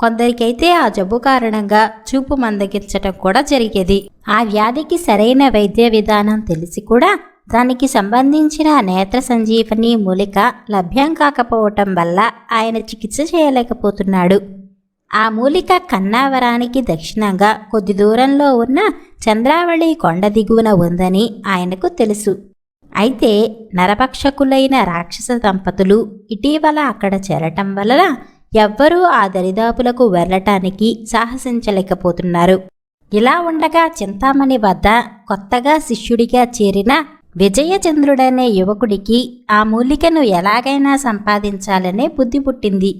కొందరికైతే ఆ జబ్బు కారణంగా చూపు మందగించటం కూడా జరిగేది. ఆ వ్యాధికి సరైన వైద్య విధానం తెలిసి కూడా దానికి సంబంధించిన నేత్ర సంజీవని మూలిక లభ్యం కాకపోవటం వల్ల ఆయన చికిత్స చేయలేకపోతున్నాడు. ఆ మూలిక కన్నావరానికి దక్షిణంగా కొద్ది దూరంలో ఉన్న చంద్రావళి కొండ దిగువన ఉందని ఆయనకు తెలుసు. అయితే నరభక్షకులైన రాక్షస దంపతులు ఇటీవల అక్కడ చేరటం వలన ఎవ్వరూ ఆ దరిదాపులకు వెళ్ళటానికి సాహసించలేకపోతున్నారు. ఇలా ఉండగా చింతామణి వద్ద కొత్తగా శిష్యుడిగా చేరిన విజయచంద్రుడనే యువకుడికి ఆ మూలికను ఎలాగైనా సంపాదించాలనే బుద్ధి పుట్టింది.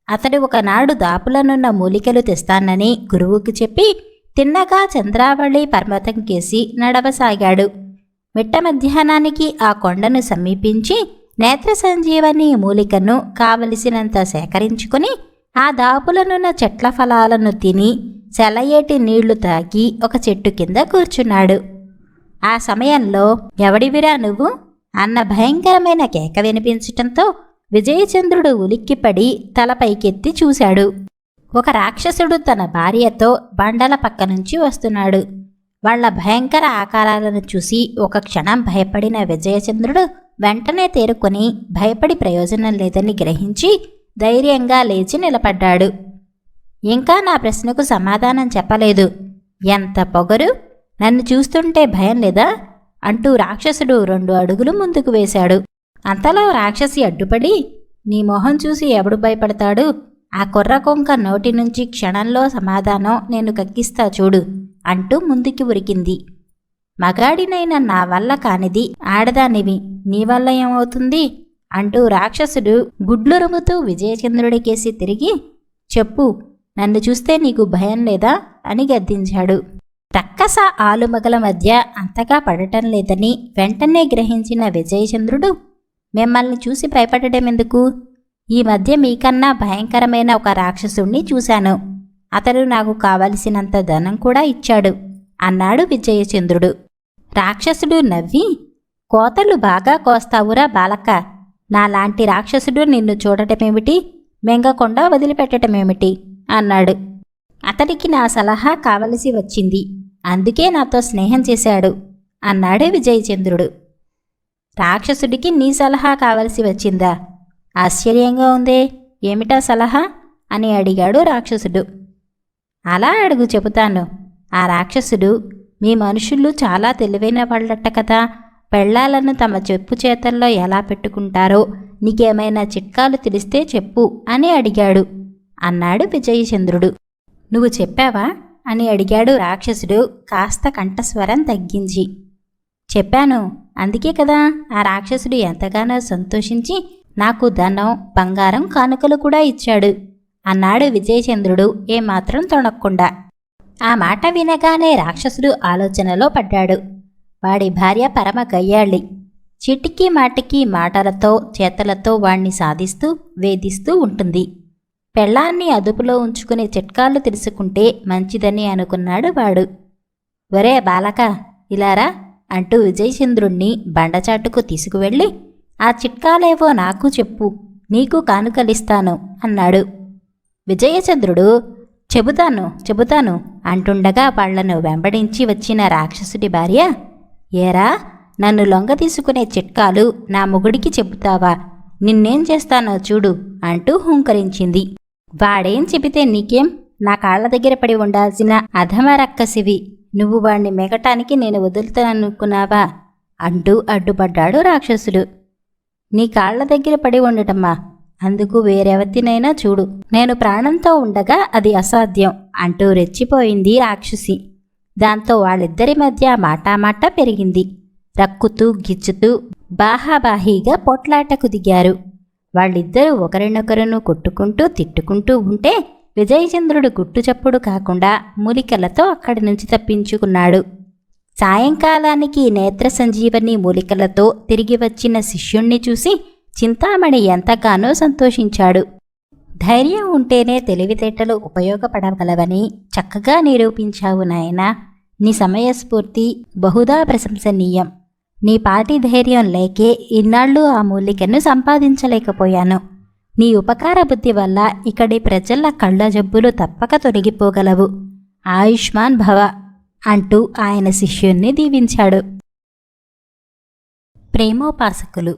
అతడు ఒకనాడు దాపులనున్న మూలికలు తెస్తానని గురువుకు చెప్పి తిన్నగా చంద్రావళి పర్వతం కేసి నడవసాగాడు. మిట్ట మధ్యాహ్నానికి ఆ కొండను సమీపించి నేత్ర సంజీవని మూలికను కావలసినంత సేకరించుకుని ఆ దాపులనున్న చెట్ల ఫలాలను తిని సెలయేటి నీళ్లు తాగి ఒక చెట్టు కింద కూర్చున్నాడు. ఆ సమయంలో ఎవడివిరా నువ్వు అన్న భయంకరమైన కేక వినిపించటంతో విజయచంద్రుడు ఉలిక్కిపడి తల పైకెత్తి చూశాడు. ఒక రాక్షసుడు తన భార్యతో బండల పక్క నుంచి వస్తున్నాడు. వాళ్ల భయంకర ఆకారాలను చూసి ఒక క్షణం భయపడిన విజయచంద్రుడు వెంటనే తేరుకొని భయపడి ప్రయోజనం లేదని గ్రహించి ధైర్యంగా లేచి నిలబడ్డాడు. ఇంకా నా ప్రశ్నకు సమాధానం చెప్పలేదు. ఎంత పొగరు, నన్ను చూస్తుంటే భయం లేదా అంటూ రాక్షసుడు 2 అడుగులు ముందుకు వేశాడు. అంతలో రాక్షసి అడ్డుపడి, నీ మొహం చూసి ఎవడు భయపడతాడు, ఆ కుర్ర కొంక నోటి నుంచి క్షణంలో సమాధానం నేను కక్కిస్తా చూడు అంటూ ముందుకి ఉరికింది. మగాడినైన నా వల్ల కానిది ఆడదానివి, నీ వల్ల ఏమవుతుంది అంటూ రాక్షసుడు గుడ్లురుముతూ విజయచంద్రుడికేసి తిరిగి, చెప్పు, నన్ను చూస్తే నీకు భయం లేదా అని గద్దించాడు. రక్కస ఆలుమగల మధ్య అంతగా పడటం లేదని వెంటనే గ్రహించిన విజయచంద్రుడు, మిమ్మల్ని చూసి భయపడటం ఎందుకు, ఈ మధ్య మీకన్నా భయంకరమైన ఒక రాక్షసుణ్ణి చూశాను. అతడు నాకు కావలసినంత ధనం కూడా ఇచ్చాడు అన్నాడు విజయచంద్రుడు. రాక్షసుడు నవ్వి, కోతలు బాగా కోస్తావురా బాలక, నాలాంటి రాక్షసుడు నిన్ను చూడటమేమిటి, మెంగకుండా వదిలిపెట్టటమేమిటి అన్నాడు. అతడికి నా సలహా కావలసి వచ్చింది, అందుకే నాతో స్నేహం చేశాడు అన్నాడు విజయచంద్రుడు. రాక్షసుడికి నీ సలహా కావలసి వచ్చిందా, ఆశ్చర్యంగా ఉందే, ఏమిటా సలహా అని అడిగాడు రాక్షసుడు. అలా అడుగు చెబుతాను. ఆ రాక్షసుడు, మీ మనుషులు చాలా తెలివైన వాళ్ళట కదా, పెళ్ళాలను తమ చెప్పు చేతల్లో ఎలా పెట్టుకుంటారో నీకేమైనా చిట్కాలు తెలిస్తే చెప్పు అని అడిగాడు అన్నాడు విజయచంద్రుడు. నువ్వు చెప్పావా అని అడిగాడు రాక్షసుడు కాస్త కంఠస్వరం తగ్గించి. చెప్పాను, అందుకే కదా ఆ రాక్షసుడు ఎంతగానో సంతోషించి నాకు ధనం, బంగారం, కానుకలు కూడా ఇచ్చాడు అన్నాడు విజయచంద్రుడు ఏమాత్రం తొణక్కుండా. ఆ మాట వినగానే రాక్షసుడు ఆలోచనలో పడ్డాడు. వాడి భార్య పరమ గయ్యాళి. చిటికీ మాటికి మాటలతో చేతలతో వాణ్ణి సాధిస్తూ వేధిస్తూ ఉంటుంది. పెళ్ళాన్ని అదుపులో ఉంచుకునే చిట్కాలు తెలుసుకుంటే మంచిదని అనుకున్నాడు వాడు. ఒరే బాలక, ఇలారా అంటూ విజయచంద్రుణ్ణి బండచాటుకు తీసుకువెళ్ళి, ఆ చిట్కాలేవో నాకు చెప్పు, నీకు కానుకలిస్తాను అన్నాడు. విజయచంద్రుడు చెబుతాను అంటుండగా వాళ్లను వెంబడించి వచ్చిన రాక్షసుడి భార్య, ఏరా, నన్ను లొంగ తీసుకునే చిట్కాలు నా మొగుడికి చెబుతావా నిన్నేం చేస్తానో చూడు అంటూ హుంకరించింది. వాడేం చెబితే నీకేం? నా కాళ్ల దగ్గర పడి ఉండాల్సిన అధమరక్కసివి. నువ్వు వాణ్ణి మెగటానికి నేను వదులుతాననుకున్నావా అంటూ అడ్డుపడ్డాడు రాక్షసుడు. నీ కాళ్ల దగ్గర పడి ఉండటమ్మా, అందుకు వేరెవతినైనా చూడు. నేను ప్రాణంతో ఉండగా అది అసాధ్యం అంటూ రెచ్చిపోయింది రాక్షసి. దాంతో వాళ్ళిద్దరి మధ్య మాటామాట పెరిగింది. రక్కుతూ గిచ్చుతూ బాహాబాహీగా పొట్లాటకు దిగారు. వాళ్ళిద్దరూ ఒకరినొకరును కొట్టుకుంటూ తిట్టుకుంటూ ఉంటే విజయచంద్రుడు గుట్టుచప్పుడు కాకుండా మూలికలతో అక్కడి నుంచి తప్పించుకున్నాడు. సాయంకాలానికి నేత్ర సంజీవని మూలికలతో తిరిగి వచ్చిన శిష్యుణ్ణి చూసి చింతామణి ఎంతగానో సంతోషించాడు. ధైర్యం ఉంటేనే తెలివితేటలు ఉపయోగపడగలవని చక్కగా నిరూపించావు నాయనా. నీ సమయస్ఫూర్తి బహుదా ప్రశంసనీయం. నీ పాటి ధైర్యం లేకే ఇన్నాళ్ళు ఆ మూలికను సంపాదించలేకపోయాను. నీ ఉపకార బుద్ధి వల్ల ఇక్కడి ప్రజల కళ్ళ జబ్బులు తప్పక తొలగిపోగలవు. ఆయుష్మాన్ భవ అంటూ ఆయన శిష్యుణ్ణి దీవించాడు. ప్రేమోపాసకులు.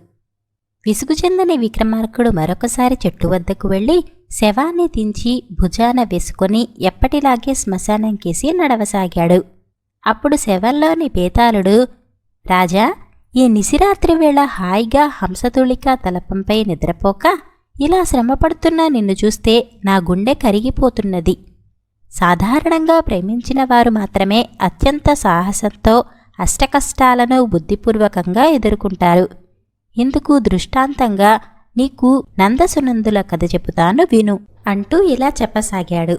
విసుగు చెందని విక్రమార్కుడు మరొకసారి చెట్టు వద్దకు వెళ్ళి శవాన్ని దించి భుజాన వేసుకొని ఎప్పటిలాగే శ్మశానంకేసి నడవసాగాడు. అప్పుడు శవంలోని బేతాళుడు, రాజా, ఈ నిశిరాత్రి వేళ హాయిగా హంసతుళిక తలపంపై నిద్రపోక ఇలా శ్రమపడుతున్నా నిన్ను చూస్తే నా గుండె కరిగిపోతున్నది. సాధారణంగా ప్రేమించిన వారు మాత్రమే అత్యంత సాహసంతో అష్టకష్టాలను బుద్ధిపూర్వకంగా ఎదుర్కొంటారు. ఇందుకు దృష్టాంతంగా నీకు నందసునందుల కథ చెబుతాను విను అంటూ ఇలా చెప్పసాగాడు.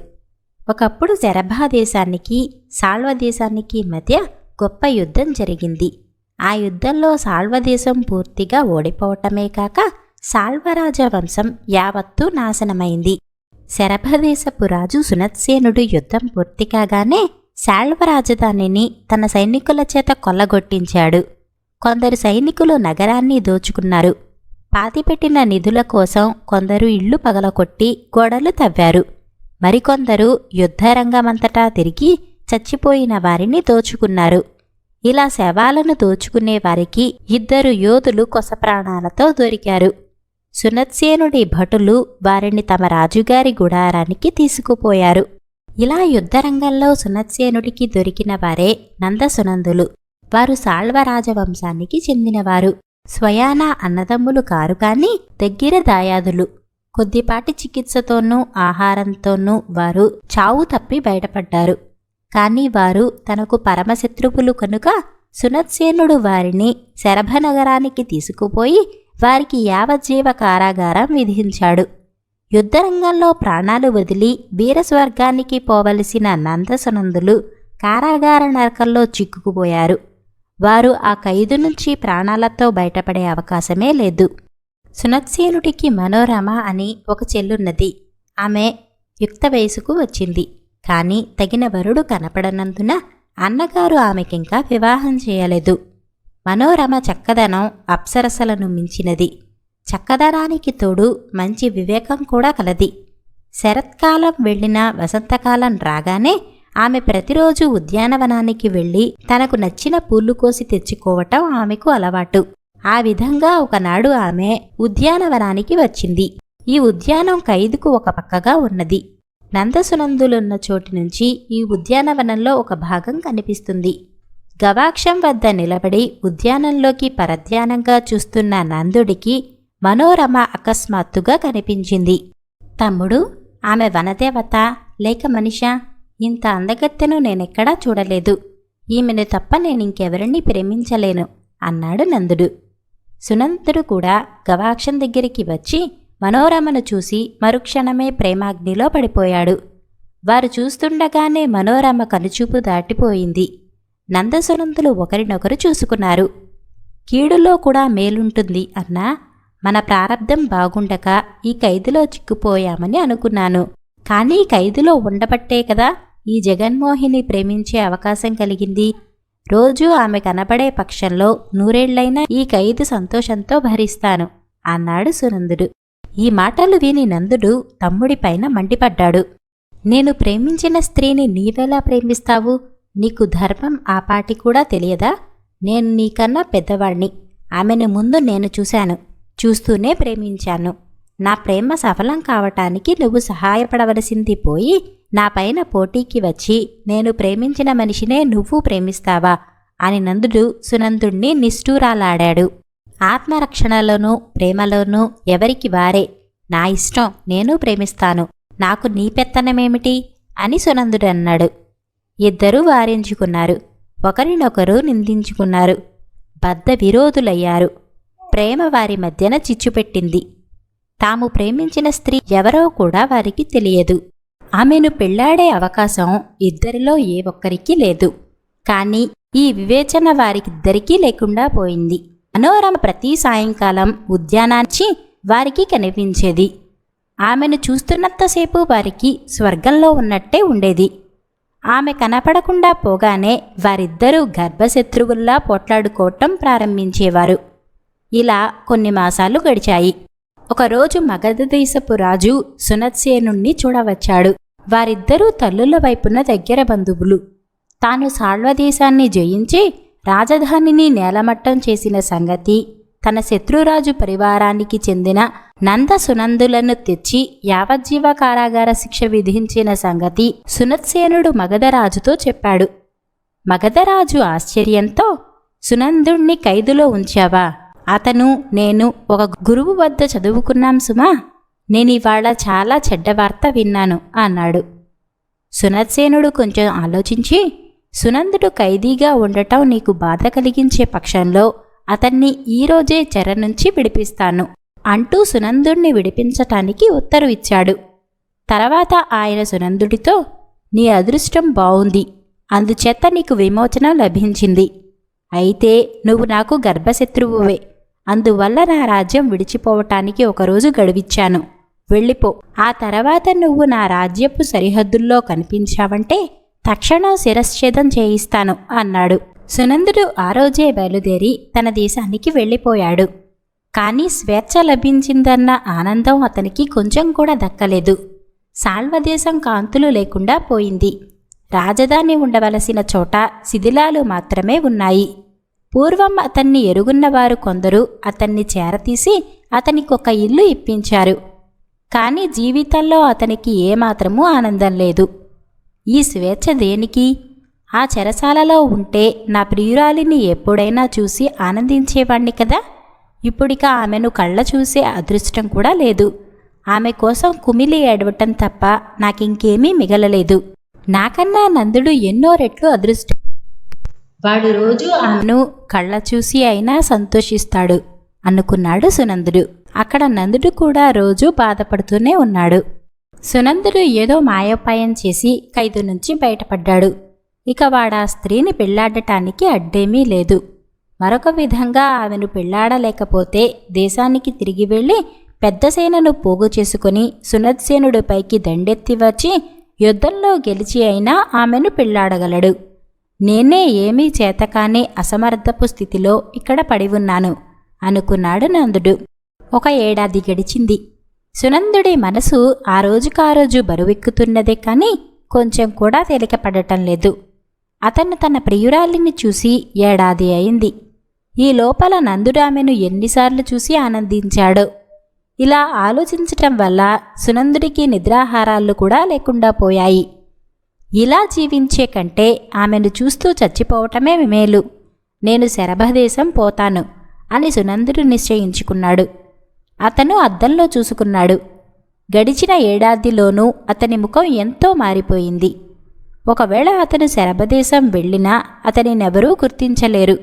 ఒకప్పుడు శరభా దేశానికి సాళ్వ దేశానికి మధ్య గొప్ప యుద్ధం జరిగింది. ఆ యుద్ధంలో సాళ్వదేశం పూర్తిగా ఓడిపోవటమే కాక సాళ్వరాజ వంశం యావత్తూ నాశనమైంది. శరభదేశపు రాజు సునత్సేనుడు యుద్ధం పూర్తి కాగానే శాళ్వ రాజధానిని తన సైనికుల చేత కొల్లగొట్టించాడు. కొందరు సైనికులు నగరాన్ని దోచుకున్నారు. పాతిపెట్టిన నిధుల కోసం కొందరు ఇళ్లు పగలకొట్టి గోడలు తవ్వారు. మరికొందరు యుద్ధరంగమంతటా తిరిగి చచ్చిపోయిన వారిని దోచుకున్నారు. ఇలా శవాలను దోచుకునే వారికి 2 యోధులు కొసప్రాణాలతో దొరికారు. సునత్సేనుడి భటులు వారిని తమ రాజుగారి గుడారానికి తీసుకుపోయారు. ఇలా యుద్ధరంగంలో సునత్సేనుడికి దొరికిన వారే నందసునందులు. వారు సాళ్వ రాజవంశానికి చెందినవారు. స్వయానా అన్నదమ్ములు కారు కాని దగ్గర దాయాదులు. కొద్దిపాటి చికిత్సతోనూ ఆహారంతోనూ వారు చావు తప్పి బయటపడ్డారు. కాని వారు తనకు పరమశత్రువులు కనుక సునత్సేనుడు వారిని శరభనగరానికి తీసుకుపోయి వారికి యావజ్జీవ కారాగారం విధించాడు. యుద్ధరంగంలో ప్రాణాలు వదిలి వీరస్వర్గానికి పోవలసిన నందసునందులు కారాగార నరకంలో చిక్కుకుపోయారు. వారు ఆ ఖైదు నుంచి ప్రాణాలతో బయటపడే అవకాశమే లేదు. సునత్సేనుడికి మనోరమ అని ఒక చెల్లున్నది. ఆమె యుక్త వయసుకు వచ్చింది. కాని తగిన వరుడు కనపడనందున అన్నగారు ఆమెకింకా వివాహం చేయలేదు. మనోరమ చక్కదనం అప్సరసలను మించినది. చక్కదనానికి తోడు మంచి వివేకం కూడా కలది. శరత్కాలం వెళ్లినా వసంతకాలం రాగానే ఆమె ప్రతిరోజు ఉద్యానవనానికి వెళ్లి తనకు నచ్చిన పూలు కోసి తెచ్చుకోవటం ఆమెకు అలవాటు. ఆ విధంగా ఒకనాడు ఆమె ఉద్యానవనానికి వచ్చింది. ఈ ఉద్యానం ఖైదుకు ఒక పక్కగా ఉన్నది. నందసునందులున్న చోటి నుంచి ఈ ఉద్యానవనంలో ఒక భాగం కనిపిస్తుంది. గవాక్షం వద్ద నిలబడి ఉద్యానంలోకి పరధ్యానంగా చూస్తున్న నందుడికి మనోరమ అకస్మాత్తుగా కనిపించింది. తమ్ముడు, ఆమె వనదేవత లేక మనిషా? ఇంత అందగత్తెను నేనెక్కడా చూడలేదు. ఈమెను తప్ప నేనింకెవరిని ప్రేమించలేను అన్నాడు నందుడు. సునందుడు కూడా గవాక్షం దగ్గరికి వచ్చి మనోరమను చూసి మరుక్షణమే ప్రేమాగ్నిలో పడిపోయాడు. వారు చూస్తుండగానే మనోరమ కనుచూపు దాటిపోయింది. నందసునందులు ఒకరినొకరు చూసుకున్నారు. కీడులో కూడా మేలుంటుంది అన్నా, మన ప్రారబ్ధం బాగుండక ఈ ఖైదులో చిక్కుపోయామని అనుకున్నాను. కానీ ఖైదులో ఉండబట్టే కదా ఈ జగన్మోహిని ప్రేమించే అవకాశం కలిగింది. రోజూ ఆమె కనబడే పక్షంలో 100 ఈ ఖైదు సంతోషంతో భరిస్తాను అన్నాడు సునందుడు. ఈ మాటలు విని నందుడు తమ్ముడిపైన మండిపడ్డాడు. నేను ప్రేమించిన స్త్రీని నీవెలా ప్రేమిస్తావు? నీకు ధర్మం ఆపాటి కూడా తెలియదా? నేను నీకన్నా పెద్దవాణ్ణి. ఆమెను ముందు నేను చూశాను. చూస్తూనే ప్రేమించాను. నా ప్రేమ సఫలం కావటానికి నువ్వు సహాయపడవలసింది పోయి నా పైన పోటీకి వచ్చి నేను ప్రేమించిన మనిషినే నువ్వు ప్రేమిస్తావా అని నందుడు సునందుణ్ణి నిష్ఠూరాలాడాడు. ఆత్మరక్షణలోనూ ప్రేమలోనూ ఎవరికి వారే. నా ఇష్టం, నేను ప్రేమిస్తాను, నాకు నీ పెత్తనమేమిటి అని సునందుడన్నాడు. ఇద్దరూ వారించుకున్నారు. ఒకరినొకరు నిందించుకున్నారు. బద్ధ విరోధులయ్యారు. ప్రేమ వారి మధ్యన చిచ్చుపెట్టింది. తాము ప్రేమించిన స్త్రీ ఎవరో కూడా వారికి తెలియదు. ఆమెను పెళ్లాడే అవకాశం ఇద్దరిలో ఏ ఒక్కరికీ లేదు. కానీ ఈ వివేచన వారికిద్దరికీ లేకుండా పోయింది. మనోరమ ప్రతి సాయంకాలం ఉద్యానానికి వారికి కనిపించేది. ఆమెను చూస్తున్నంతసేపు వారికి స్వర్గంలో ఉన్నట్టే ఉండేది. ఆమె కనపడకుండా పోగానే వారిద్దరూ గర్భశత్రువుల్లా పోట్లాడుకోవటం ప్రారంభించేవారు. ఇలా కొన్ని మాసాలు గడిచాయి. ఒకరోజు మగధ దేశపు రాజు సునత్సేనుణ్ణి చూడవచ్చాడు. వారిద్దరూ తల్లుల వైపున దగ్గర బంధువులు. తాను సాళ్వదేశాన్ని జయించి రాజధానిని నేలమట్టం చేసిన సంగతి, తన శత్రురాజు పరివారానికి చెందిన నంద సునందులను తెచ్చి యావజ్జీవ కారాగార శిక్ష విధించిన సంగతి సునత్సేనుడు మగధరాజుతో చెప్పాడు. మగధరాజు ఆశ్చర్యంతో, సునందుణ్ణి ఖైదులో ఉంచావా? అతను నేను ఒక గురువు వద్ద చదువుకున్నాం సుమా. నేనివాళ చాలా చెడ్డవార్త విన్నాను అన్నాడు. సునత్సేనుడు కొంచెం ఆలోచించి, సునందుడు ఖైదీగా ఉండటం నీకు బాధ కలిగించే పక్షంలో అతన్ని ఈరోజే చెర నుంచి విడిపిస్తాను అంటూ సునందుణ్ణి విడిపించటానికి ఉత్తర్వు ఇచ్చాడు. తర్వాత ఆయన సునందుడితో, నీ అదృష్టం బావుంది, అందుచేత నీకు విమోచన లభించింది. అయితే నువ్వు నాకు గర్భశత్రువువే, అందువల్ల నా రాజ్యం విడిచిపోవటానికి ఒకరోజు గడువిచ్చాను. వెళ్ళిపో. ఆ తర్వాత నువ్వు నా రాజ్యపు సరిహద్దుల్లో కనిపించావంటే తక్షణం శిరశ్ఛేదం చేయిస్తాను అన్నాడు. సునందుడు ఆ రోజే బయలుదేరి తన దేశానికి వెళ్ళిపోయాడు. కానీ స్వేచ్ఛ లభించిందన్న ఆనందం అతనికి కొంచెం కూడా దక్కలేదు. సాళ్వదేశం కాంతులు లేకుండా పోయింది. రాజధాని ఉండవలసిన చోట శిథిలాలు మాత్రమే ఉన్నాయి. పూర్వం అతన్ని ఎరుగున్నవారు కొందరు అతన్ని చేరతీసి అతనికొక ఇల్లు ఇప్పించారు. కానీ జీవితంలో అతనికి ఏమాత్రమూ ఆనందం లేదు. ఈ స్వేచ్ఛ దేనికి? ఆ చెరసాలలో ఉంటే నా ప్రియురాలిని ఎప్పుడైనా చూసి ఆనందించేవాణ్ణి కదా. ఇప్పుడిక ఆమెను కళ్ళ చూసే అదృష్టం కూడా లేదు. ఆమె కోసం కుమిలి ఏడవటం తప్ప నాకింకేమీ మిగలలేదు. నాకన్నా నందుడు ఎన్నో రెట్లు అదృష్టం. వాడు రోజు ఆమెను కళ్ళ చూసి అయినా సంతోషిస్తాడు అనుకున్నాడు సునందుడు. అక్కడ నందుడు కూడా రోజూ బాధపడుతూనే ఉన్నాడు. సునందుడు ఏదో మాయోపాయం చేసి ఖైదు నుంచి బయటపడ్డాడు. ఇక వాడా స్త్రీని పెళ్లాడటానికి అడ్డేమీ లేదు. మరొక విధంగా ఆమెను పెళ్లాడలేకపోతే దేశానికి తిరిగి వెళ్ళి పెద్ద సేనను పోగు చేసుకుని సునత్సేనుడిపైకి దండెత్తి వచ్చి యుద్ధంలో గెలిచి అయినా ఆమెను పెళ్లాడగలడు. నేనే ఏమీ చేతకాని అసమర్థపు స్థితిలో ఇక్కడ పడి ఉన్నాను అనుకున్నాడు నందుడు. 1 ఏడాది గడిచింది. సునందుడి మనసు ఆ రోజుకారోజు బరువెక్కుతున్నదే కానీ కొంచెం కూడా తేలికపడటం లేదు. అతను తన ప్రియురాలిని చూసి ఏడాది అయింది. ఈ లోపల నందుడామెను ఎన్నిసార్లు చూసి ఆనందించాడో. ఇలా ఆలోచించటం వల్ల సునందుడికి నిద్రాహారాలు కూడా లేకుండా పోయాయి. ఇలా జీవించే కంటే ఆమెను చూస్తూ చచ్చిపోవటమే మేలు. నేను శరభదేశం పోతాను అని సునందుడు నిశ్చయించుకున్నాడు. అతను అద్దంలో చూసుకున్నాడు. గడిచిన ఏడాదిలోనూ అతని ముఖం ఎంతో మారిపోయింది. ఒకవేళ అతను శరభదేశం వెళ్ళినా అతనినెవరూ గుర్తించలేరు.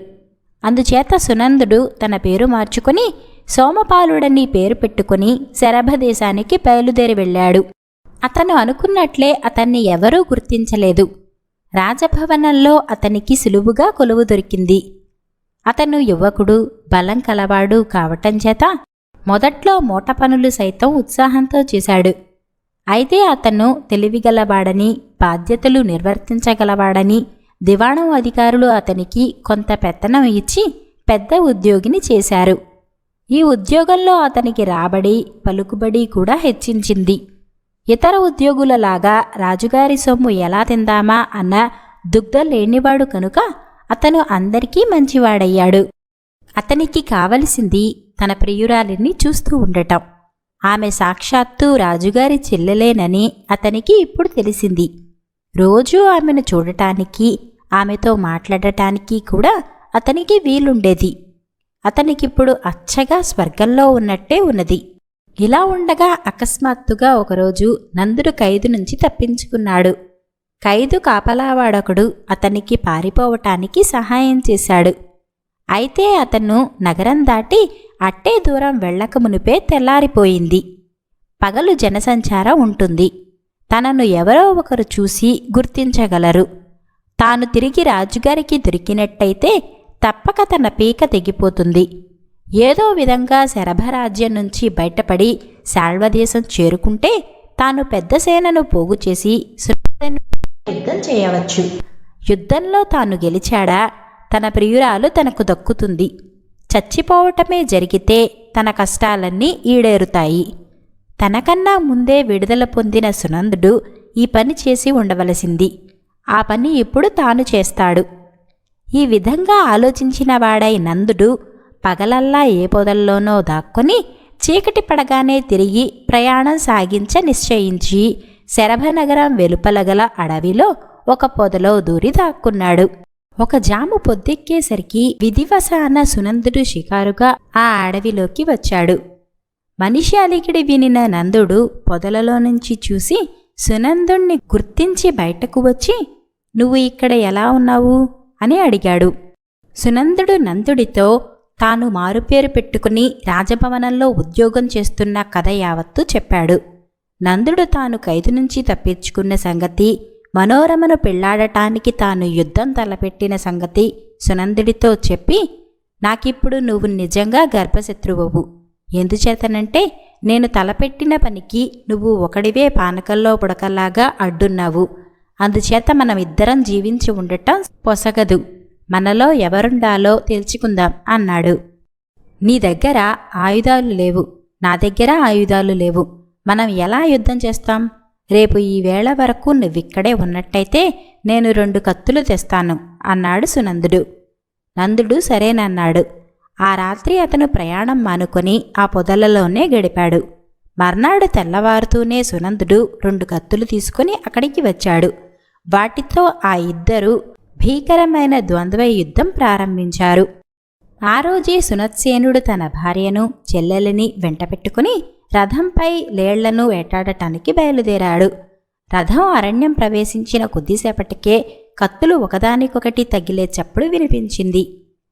అందుచేత సునందుడు తన పేరు మార్చుకొని సోమపాలుడని పేరు పెట్టుకుని శరభదేశానికి బయలుదేరి వెళ్ళాడు. అతను అనుకున్నట్లే అతన్ని ఎవరూ గుర్తించలేదు. రాజభవనంలో అతనికి సులువుగా కొలువు దొరికింది. అతను యువకుడు, బలం కలవాడు కావటం చేత మొదట్లో మూట పనులు సైతం ఉత్సాహంతో చేశాడు. అయితే అతను తెలివిగలవాడని, బాధ్యతలు నిర్వర్తించగలవాడని దివాణం అధికారులు అతనికి కొంత పెత్తనం ఇచ్చి పెద్ద ఉద్యోగిని చేశారు. ఈ ఉద్యోగంలో అతనికి రాబడి, పలుకుబడి కూడా హెచ్చించింది. ఇతర ఉద్యోగులలాగా రాజుగారి సొమ్ము ఎలా తిందామా అన్న దుగ్ధ లేనివాడు కనుక అతను అందరికీ మంచివాడయ్యాడు. అతనికి కావలసింది తన ప్రియురాలిని చూస్తూ ఉండటం. ఆమె సాక్షాత్తు రాజుగారి చెల్లెలేనని అతనికి ఇప్పుడు తెలిసింది. రోజూ ఆమెను చూడటానికి, ఆమెతో మాట్లాడటానికి కూడా అతనికి వీలుండేది. అతనికిప్పుడు అచ్చగా స్వర్గంలో ఉన్నట్టే ఉన్నది. ఇలా ఉండగా అకస్మాత్తుగా ఒకరోజు నందుడు ఖైదు నుంచి తప్పించుకున్నాడు. ఖైదు కాపలావాడొకడు అతనికి పారిపోవటానికి సహాయం చేశాడు. అయితే అతను నగరం దాటి అట్టే దూరం వెళ్ళకమునుపే తెల్లారిపోయింది. పగలు జనసంచారం ఉంటుంది. తనను ఎవరో ఒకరు చూసి గుర్తించగలరు. తాను తిరిగి రాజుగారికి దొరికినట్టయితే తప్పక తన పీక తెగిపోతుంది. ఏదో విధంగా శరభరాజ్యం నుంచి బయటపడి శాల్వదేశం చేరుకుంటే తాను పెద్ద సేనను పోగు చేసి యుద్ధం చేయవచ్చు. యుద్ధంలో తాను గెలిచాడా తన ప్రియురాలు తనకు దక్కుతుంది. చచ్చిపోవటమే జరిగితే తన కష్టాలన్నీ ఈడేరుతాయి. తనకన్నా ముందే విడుదల పొందిన సునందుడు ఈ పని చేసి ఉండవలసింది. ఆ పని ఇప్పుడు తాను చేస్తాడు. ఈ విధంగా ఆలోచించిన వాడై నందుడు పగలల్లా ఏ పొదల్లోనో దాక్కొని చీకటి పడగానే తిరిగి ప్రయాణం సాగించ నిశ్చయించి శరభనగరం వెలుపలగల అడవిలో ఒక పొదలో దూరి దాక్కున్నాడు. ఒక జాము పొద్దెక్కేసరికి విధివశాన సునందుడు షికారుగా ఆ అడవిలోకి వచ్చాడు. మనిషి అలికిడి వినిన నందుడు పొదలలో నుంచి చూసి సునందుణ్ణి గుర్తించి బయటకు వచ్చి, "నువ్వు ఇక్కడ ఎలా ఉన్నావు?" అని అడిగాడు. సునందుడు నందుడితో తాను మారుపేరు పెట్టుకుని రాజభవనంలో ఉద్యోగం చేస్తున్న కథ యావత్తూ చెప్పాడు. నందుడు తాను ఖైదు నుంచి తప్పించుకున్న సంగతి, మనోరమను పెళ్లాడటానికి తాను యుద్ధం తలపెట్టిన సంగతి సునందుడితో చెప్పి, "నాకిప్పుడు నువ్వు నిజంగా గర్భశత్రువువు. ఎందుచేతనంటే నేను తలపెట్టిన పనికి నువ్వు ఒకడివే పానకల్లో పుడకల్లాగా అడ్డున్నావు. అందుచేత మనమిద్దరం జీవించి ఉండటం పొసగదు. మనలో ఎవరుండాలో తేల్చుకుందాం" అన్నాడు. "నీ దగ్గర ఆయుధాలు లేవు, నా దగ్గర ఆయుధాలు లేవు. మనం ఎలా యుద్ధం చేస్తాం? రేపు ఈ వేళ వరకు నువ్విక్కడే ఉన్నట్టయితే నేను 2 కత్తులు తెస్తాను" అన్నాడు సునందుడు. నందుడు సరేనన్నాడు. ఆ రాత్రి అతను ప్రయాణం మానుకొని ఆ పొదలలోనే గడిపాడు. మర్నాడు తెల్లవారుతూనే సునందుడు 2 కత్తులు తీసుకుని అక్కడికి వచ్చాడు. వాటితో ఆ ఇద్దరు భీకరమైన ద్వంద్వ యుద్ధం ప్రారంభించారు. ఆ రోజే సునత్సేనుడు తన భార్యను, చెల్లెలిని వెంటపెట్టుకుని రథంపై లేళ్లను వేటాడటానికి బయలుదేరాడు. రథం అరణ్యం ప్రవేశించిన కొద్దిసేపటికే కత్తులు ఒకదానికొకటి తగిలే చప్పుడు వినిపించింది.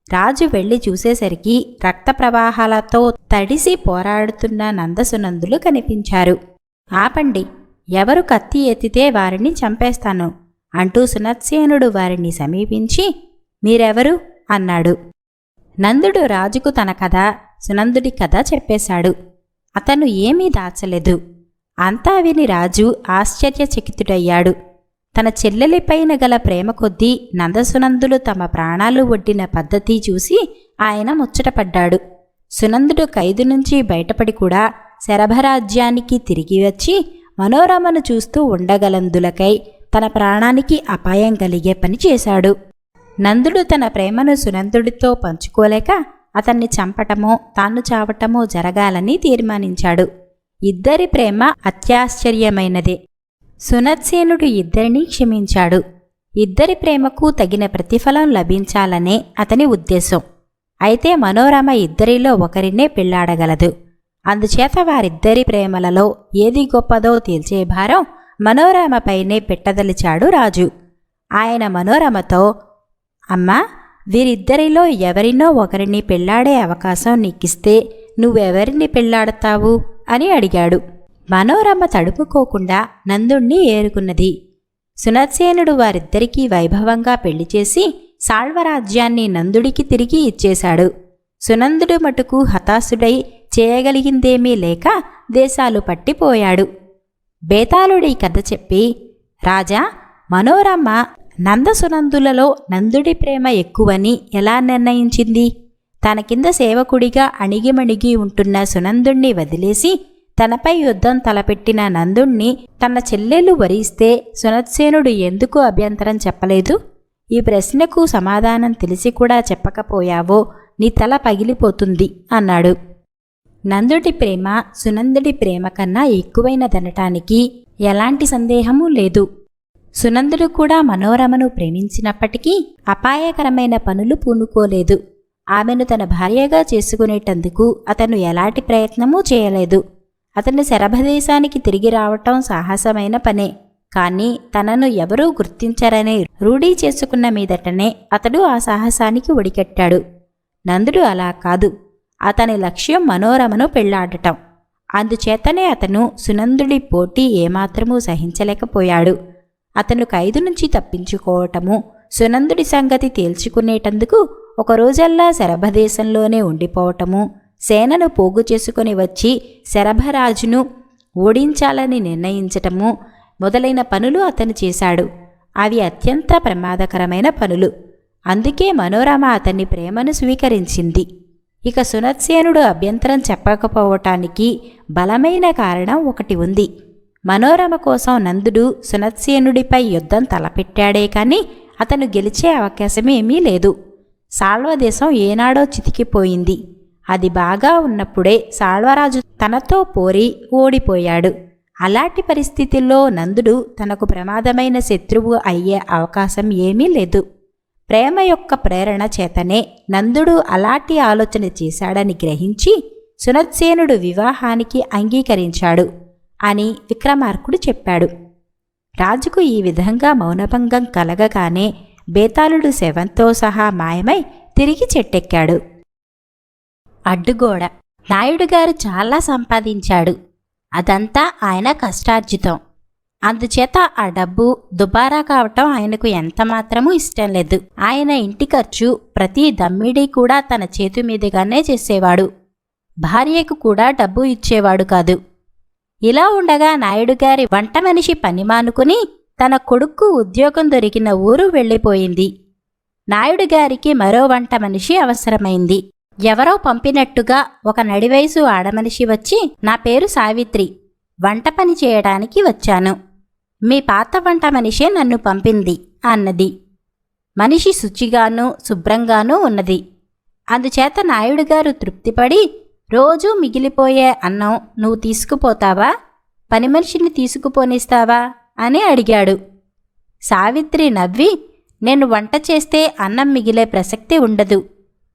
రాజు వెళ్లి చూసేసరికి రక్త ప్రవాహాలతో తడిసి పోరాడుతున్న నందసునందులు కనిపించారు. "ఆపండి, ఎవరు కత్తి ఎత్తితే వారిని చంపేస్తాను" అంటూ సునత్సేనుడు వారిని సమీపించి, "మీరెవరు?" అన్నాడు. నందుడు రాజుకు తన కథ, సునందుడి కథ చెప్పేశాడు. అతను ఏమీ దాచలేదు. అంతా విని రాజు ఆశ్చర్యచకితుడయ్యాడు. తన చెల్లెలిపైన గల ప్రేమ కొద్దీ నందసునందులు తమ ప్రాణాలు ఒడ్డిన పద్ధతి చూసి ఆయన ముచ్చటపడ్డాడు. సునందుడు ఖైదు నుంచి బయటపడి కూడా శరభరాజ్యానికి తిరిగి వచ్చి మనోరమను చూస్తూ ఉండగలందులకై తన ప్రాణానికి అపాయం కలిగే పని చేశాడు. నందుడు తన ప్రేమను సునందుడితో పంచుకోలేక అతన్ని చంపటమో తాను చావటమో జరగాలని తీర్మానించాడు. ఇద్దరి ప్రేమ అత్యాశ్చర్యమైనదే. సునత్సేనుడు ఇద్దరినీ క్షమించాడు. ఇద్దరి ప్రేమకు తగిన ప్రతిఫలం లభించాలనే అతని ఉద్దేశం. అయితే మనోరమ ఇద్దరిలో ఒకరినే పెళ్లాడగలదు. అందుచేత వారిద్దరి ప్రేమలలో ఏది గొప్పదో తేల్చే భారం మనోరమపైనే పెట్టదలిచాడు రాజు. ఆయన మనోరమతో, "అమ్మా, వీరిద్దరిలో ఎవరినో ఒకరిని పెళ్లాడే అవకాశం నీకిస్తే నువ్వెవరిని పెళ్లాడతావు?" అని అడిగాడు. మనోరమ తడుపుకోకుండా నందుణ్ణి ఏరుకున్నది. సునత్సేనుడు వారిద్దరికీ వైభవంగా పెళ్లి చేసి సాళ్వరాజ్యాన్ని నందుడికి తిరిగి ఇచ్చేశాడు. సునందుడు మటుకు హతాశుడై చేయగలిగిందేమీ లేక దేశాలు పట్టిపోయాడు. బేతాళుడి కథ చెప్పి, "రాజా, మనోరమ నందసునందులలో నందుడి ప్రేమ ఎక్కువని ఎలా నిర్ణయించింది? తన కింద సేవకుడిగా అణిగిమణిగి ఉంటున్న సునందుణ్ణి వదిలేసి తనపై యుద్ధం తలపెట్టిన నందుణ్ణి తన చెల్లెలు వరిస్తే సునత్సేనుడు ఎందుకు అభ్యంతరం చెప్పలేదు? ఈ ప్రశ్నకు సమాధానం తెలిసి కూడా చెప్పకపోయావో నీ తల పగిలిపోతుంది" అన్నాడు. నందుడి ప్రేమ సునందుడి ప్రేమ కన్నా ఎక్కువైనదనటానికి ఎలాంటి సందేహమూ లేదు. సునందుడు కూడా మనోరమను ప్రేమించినప్పటికీ అపాయకరమైన పనులు పూనుకోలేదు. ఆమెను తన భార్యగా చేసుకునేటందుకు అతను ఎలాంటి ప్రయత్నమూ చేయలేదు. అతను శరభదేశానికి తిరిగి రావటం సాహసమైన పనే. కానీ తనను ఎవరూ గుర్తించరని రూఢీ చేసుకున్న మీదటనే అతడు ఆ సాహసానికి ఒడికట్టాడు. నందుడు అలా కాదు. అతని లక్ష్యం మనోరమను పెళ్లాడటం. అందుచేతనే అతను సునందుడి పోటీ ఏమాత్రమూ సహించలేకపోయాడు. అతను ఖైదు నుంచి తప్పించుకోవటము, సునందుడి సంగతి తేల్చుకునేటందుకు ఒకరోజల్లా శరభదేశంలోనే ఉండిపోవటము, సేనను పోగు చేసుకుని వచ్చి శరభరాజును ఓడించాలని నిర్ణయించటము మొదలైన పనులు అతను చేశాడు. అవి అత్యంత ప్రమాదకరమైన పనులు. అందుకే మనోరమ అతని ప్రేమను స్వీకరించింది. ఇక సునత్సేనుడు అభ్యంతరం చెప్పకపోవటానికి బలమైన కారణం ఒకటి ఉంది. మనోరమ కోసం నందుడు సునత్సేనుడిపై యుద్ధం తలపెట్టాడే కాని అతను గెలిచే అవకాశమేమీ లేదు. సాళ్వదేశం ఏనాడో చితికిపోయింది. అది బాగా ఉన్నప్పుడే సాళ్వరాజు తనతో పోరి ఓడిపోయాడు. అలాంటి పరిస్థితుల్లో నందుడు తనకు ప్రమాదమైన శత్రువు అయ్యే అవకాశం ఏమీ లేదు. ప్రేమ యొక్క ప్రేరణ చేతనే నందుడు అలాంటి ఆలోచన చేశాడని గ్రహించి సునత్సేనుడు వివాహానికి అంగీకరించాడు అని విక్రమార్కుడు చెప్పాడు. రాజుకు ఈ విధంగా మౌనభంగం కలగగానే బేతాళుడు శవంతో సహా మాయమై తిరిగి చెట్టెక్కాడు. అడ్డుగోడ. నాయుడుగారు చాలా సంపాదించాడు. అదంతా ఆయన కష్టార్జితం. అందుచేత ఆ డబ్బు దుబారా కావటం ఆయనకు ఎంతమాత్రమూ ఇష్టం లేదు. ఆయన ఇంటి ఖర్చు ప్రతి దమ్మిడీ కూడా తన చేతి మీదుగానే చేసేవాడు. భార్యకు కూడా డబ్బు ఇచ్చేవాడు కాదు. ఇలా ఉండగా నాయుడుగారి వంట మనిషి పని మానుకుని తన కొడుక్కు ఉద్యోగం దొరికిన ఊరు వెళ్ళిపోయింది. నాయుడుగారికి మరో వంట మనిషి అవసరమైంది. ఎవరో పంపినట్టుగా ఒక నడివయసు ఆడమనిషి వచ్చి, నా పేరు సావిత్రి, వంట పని చేయడానికి వచ్చాను. మీ పాత వంట మనిషే నన్ను పంపింది అన్నది. మనిషి శుచిగానూ శుభ్రంగానూ ఉన్నది. అందుచేత నాయుడుగారు తృప్తిపడి, రోజూ మిగిలిపోయే అన్నం నువ్వు తీసుకుపోతావా, పని మనిషిని తీసుకుపోనిస్తావా అని అడిగాడు. సావిత్రి నవ్వి, నేను వంట చేస్తే అన్నం మిగిలే ప్రసక్తి ఉండదు.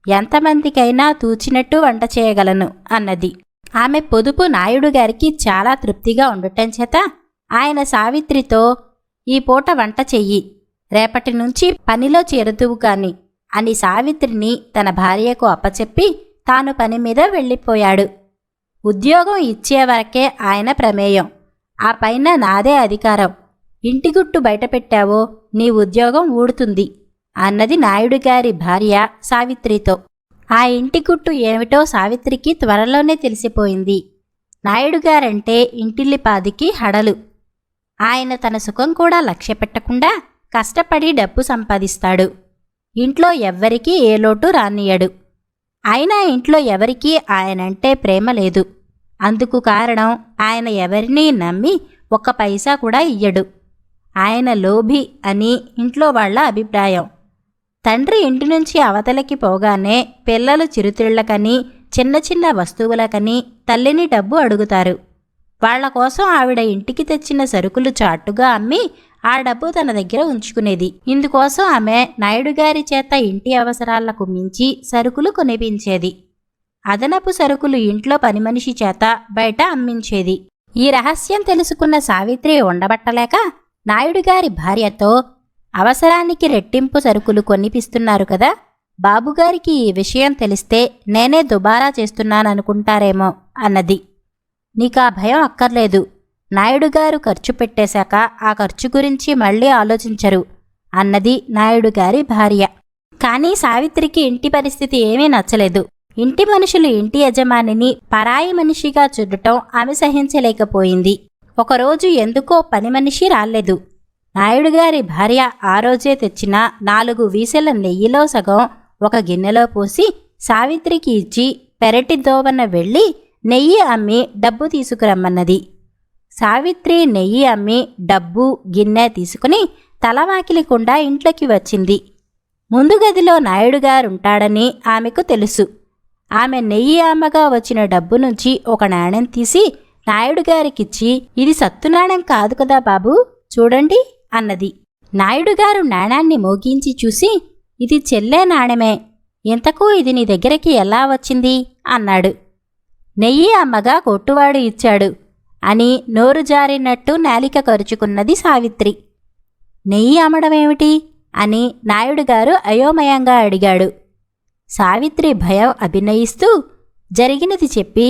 ఎంతమందికైనా తూచినట్టు వంట చేయగలను అన్నది. ఆమె పొదుపు నాయుడుగారికి చాలా తృప్తిగా ఉండటం చేత ఆయన సావిత్రితో, ఈ పూట వంట చెయ్యి, రేపటి నుంచి పనిలో చేరుతువు కాని అని సావిత్రిని తన భార్యకు అప్పచెప్పి తాను పని మీద వెళ్ళిపోయాడు. ఉద్యోగం ఇచ్చేవరకే ఆయన ప్రమేయం. ఆ పైన నాదే అధికారం. ఇంటిగుట్టు బయటపెట్టావో నీ ఉద్యోగం ఊడుతుంది అన్నది నాయుడుగారి భార్య సావిత్రితో. ఆ ఇంటిగుట్టు ఏమిటో సావిత్రికి త్వరలోనే తెలిసిపోయింది. నాయుడుగారంటే ఇంటిల్లిపాదికి హడలు. ఆయన తన సుఖం కూడా లక్ష్యపెట్టకుండా కష్టపడి డబ్బు సంపాదిస్తాడు. ఇంట్లో ఎవ్వరికీ ఏ లోటు రానియడు. అయినా ఇంట్లో ఎవరికీ ఆయనంటే ప్రేమ లేదు. అందుకు కారణం ఆయన ఎవరినీ నమ్మి ఒక్క పైసా కూడా ఇయ్యడు. ఆయన లోభి అని ఇంట్లో వాళ్ల అభిప్రాయం. తండ్రి ఇంటి నుంచి అవతలకి పోగానే పిల్లలు చిరుతిళ్లకని చిన్న చిన్న వస్తువులకని తల్లిని డబ్బు అడుగుతారు. వాళ్ల కోసం ఆవిడ ఇంటికి తెచ్చిన సరుకులు చాటుగా అమ్మి ఆ డబ్బు తన దగ్గర ఉంచుకునేది. ఇందుకోసం ఆమె నాయుడుగారి చేత ఇంటి అవసరాలకు మించి సరుకులు కొనిపించేది. అదనపు సరుకులు ఇంట్లో పనిమనిషి చేత బయట అమ్మించేది. ఈ రహస్యం తెలుసుకున్న సావిత్రి ఉండబట్టలేక నాయుడుగారి భార్యతో, అవసరానికి రెట్టింపు సరుకులు కొనిపిస్తున్నారు కదా, బాబుగారికి ఈ విషయం తెలిస్తే నేనే దుబారా చేస్తున్నాననుకుంటారేమో అన్నది. నీకా భయం అక్కర్లేదు. నాయుడుగారు ఖర్చు పెట్టేశాక ఆ ఖర్చు గురించి మళ్ళీ ఆలోచించరు అన్నది నాయుడుగారి భార్య. కానీ సావిత్రికి ఇంటి పరిస్థితి ఏమీ నచ్చలేదు. ఇంటి మనుషులు ఇంటి యజమానిని పరాయి మనిషిగా చూడటం ఆమె సహించలేకపోయింది. ఒకరోజు ఎందుకో పని మనిషి రాలేదు. నాయుడుగారి భార్య ఆ రోజే తెచ్చిన 4 వీసెల నెయ్యిలో సగం ఒక గిన్నెలో పోసి సావిత్రికి ఇచ్చి పెరటి దోవన వెళ్ళి నెయ్యి అమ్మి డబ్బు తీసుకురమ్మన్నది. సావిత్రి నెయ్యి అమ్మి డబ్బు గిన్నె తీసుకుని తలవాకిలికుండా ఇంట్లోకి వచ్చింది. ముందు గదిలో నాయుడుగారుంటాడని ఆమెకు తెలుసు. ఆమె నెయ్యి అమ్మగా వచ్చిన డబ్బు నుంచి ఒక నాణెం తీసి నాయుడు గారికిచ్చి, ఇది సత్తు నాణెం కాదు కదా బాబూ, చూడండి అన్నది. నాయుడుగారు నాణాన్ని మోగించి చూసి, ఇది చెల్లే నాణెమే, ఇంతకు ఇది నీ దగ్గరికి ఎలా వచ్చింది అన్నాడు. నెయ్యి అమ్మగా కొట్టువాడు ఇచ్చాడు అని నోరు జారినట్టు నాలిక కరుచుకున్నది సావిత్రి. నెయ్యి అమ్మడమేమిటి అని నాయుడుగారు అయోమయంగా అడిగాడు. సావిత్రి భయం అభినయిస్తూ జరిగినది చెప్పి,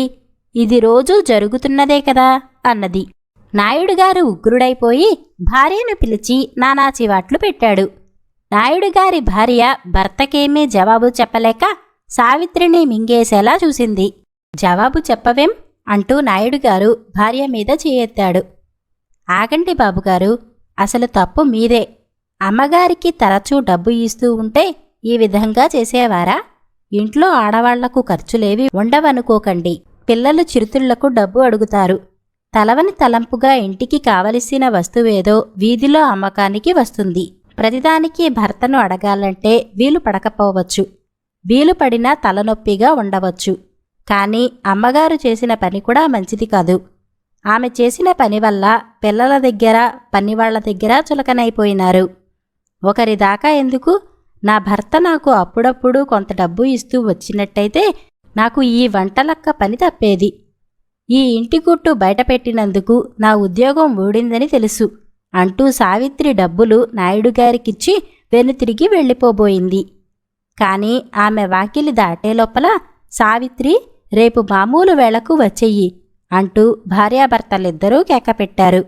ఇది రోజూ జరుగుతున్నదే కదా అన్నది. నాయుడుగారు ఉగ్రుడైపోయి భార్యను పిలిచి నానా చివాట్లు పెట్టాడు. నాయుడుగారి భార్య భర్తకేమీ జవాబు చెప్పలేక సావిత్రిని మింగేసేలా చూసింది. జవాబు చెప్పవేం అంటూ నాయుడుగారు భార్య మీద చేయెత్తాడు. ఆగండి బాబుగారు, అసలు తప్పు మీదే. అమ్మగారికి తరచూ డబ్బు ఇస్తూ ఉంటే ఈ విధంగా చేసేవారా? ఇంట్లో ఆడవాళ్లకు ఖర్చులేవి ఉండవనుకోకండి. పిల్లలు చిరుతిళ్లకు డబ్బు అడుగుతారు. తలవని తలంపుగా ఇంటికి కావలసిన వస్తువేదో వీధిలో అమ్మకానికి వస్తుంది. ప్రతిదానికి భర్తను అడగాలంటే వీలు పడకపోవచ్చు. వీలు పడినా తలనొప్పిగా ఉండవచ్చు. కానీ అమ్మగారు చేసిన పని కూడా మంచిది కాదు. ఆమె చేసిన పని వల్ల పిల్లల దగ్గర పనివాళ్ల దగ్గర చులకనైపోయినారు. ఒకరిదాకా ఎందుకు, నా భర్త నాకు అప్పుడప్పుడు కొంత డబ్బు ఇస్తూ వచ్చినట్టయితే నాకు ఈ వంటలక్క పని తప్పేది. ఈ ఇంటి గుట్టు బయటపెట్టినందుకు నా ఉద్యోగం ఊడిందని తెలుసు అంటూ సావిత్రి డబ్బులు నాయుడుగారికిచ్చి వెనుతిరిగి వెళ్ళిపోబోయింది. కాని ఆమె వాకిలి దాటే లోపల సావిత్రి, రేపు మామూలు వేళకు వచ్చెయ్యి అంటూ భార్యాభర్తలిద్దరూ కేకపెట్టారు.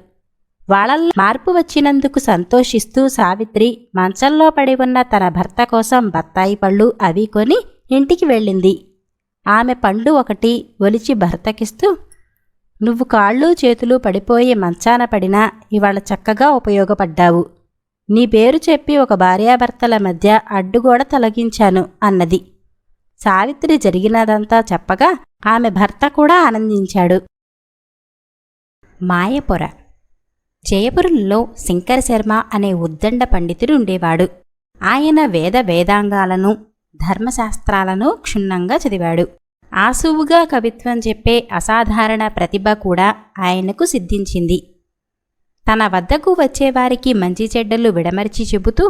వాళ్ళల్లో మార్పు వచ్చినందుకు సంతోషిస్తూ సావిత్రి మంచంలో పడి ఉన్న తన భర్త కోసం బత్తాయి పళ్ళు అవి కొని ఇంటికి వెళ్ళింది. ఆమె పండు ఒకటి ఒలిచి భర్తకిస్తూ, నువ్వు కాళ్ళు చేతులు పడిపోయి మంచాన పడినా ఇవాళ చక్కగా ఉపయోగపడ్డావు. నీ పేరు చెప్పి ఒక భార్యాభర్తల మధ్య అడ్డుగోడ తొలగించాను అన్నది. సావిత్రి జరిగినదంతా చెప్పగా ఆమె భర్త కూడా ఆనందించాడు. మాయపొర. జయపురంలో శంకరశర్మ అనే ఉద్దండ పండితుడు ఉండేవాడు. ఆయన వేదాంగాలను ధర్మశాస్త్రాలను క్షుణ్ణంగా చదివాడు. ఆసువుగా కవిత్వం చెప్పే అసాధారణ ప్రతిభ కూడా ఆయనకు సిద్ధించింది. తన వద్దకు వచ్చేవారికి మంచి చెడ్డలు విడమర్చి చెబుతూ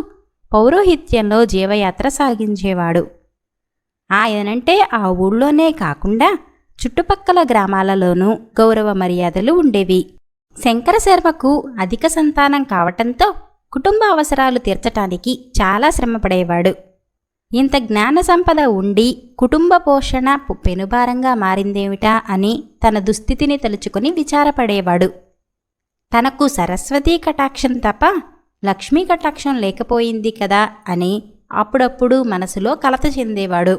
పౌరోహిత్యంలో జీవయాత్ర సాగించేవాడు. ఆయనంటే ఆ ఊళ్ళోనే కాకుండా చుట్టుపక్కల గ్రామాలలోనూ గౌరవ మర్యాదలు ఉండేవి. శంకరశర్మకు అధిక సంతానం కావటంతో కుటుంబ అవసరాలు తీర్చటానికి చాలా శ్రమపడేవాడు. ఇంత జ్ఞాన సంపద ఉండి కుటుంబ పోషణ పెనుభారంగా మారిందేమిటా అని తన దుస్థితిని తలుచుకుని విచారపడేవాడు. తనకు సరస్వతీ కటాక్షం తప్ప లక్ష్మీ కటాక్షం లేకపోయింది కదా అని అప్పుడప్పుడు మనసులో కలత చెందేవాడు.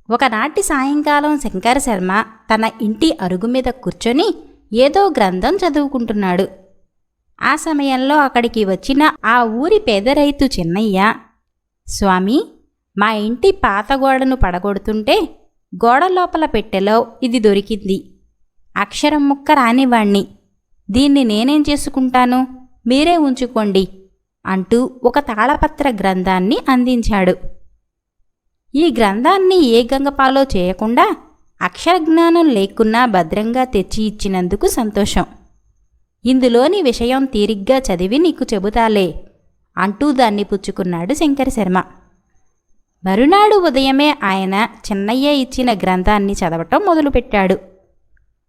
ఒకనాటి సాయంకాలం శంకరశర్మ తన ఇంటి అరుగు మీద కూర్చొని ఏదో గ్రంథం చదువుకుంటున్నాడు. ఆ సమయంలో అక్కడికి వచ్చిన ఆ ఊరి పేద రైతు చిన్నయ్య, స్వామీ, మా ఇంటి పాత గోడను పడగొడుతుంటే గోడ లోపల పెట్టెలో ఇది దొరికింది. అక్షరం ముక్క రానివాణ్ణి. దీన్ని నేనేం చేసుకుంటాను, మీరే ఉంచుకోండి అంటూ ఒక తాళపత్ర గ్రంథాన్ని అందించాడు. ఈ గ్రంథాన్ని ఏ గంగపాలో చేయకుండా అక్షరజ్ఞానం లేకున్నా భద్రంగా తెచ్చి ఇచ్చినందుకు సంతోషం. ఇందులోని విషయం తీరిగ్గా చదివి నీకు చెబుతాలే అంటూ దాన్ని పుచ్చుకున్నాడు శంకరశర్మ. మరునాడు ఉదయమే ఆయన చిన్నయ్య ఇచ్చిన గ్రంథాన్ని చదవటం మొదలుపెట్టాడు.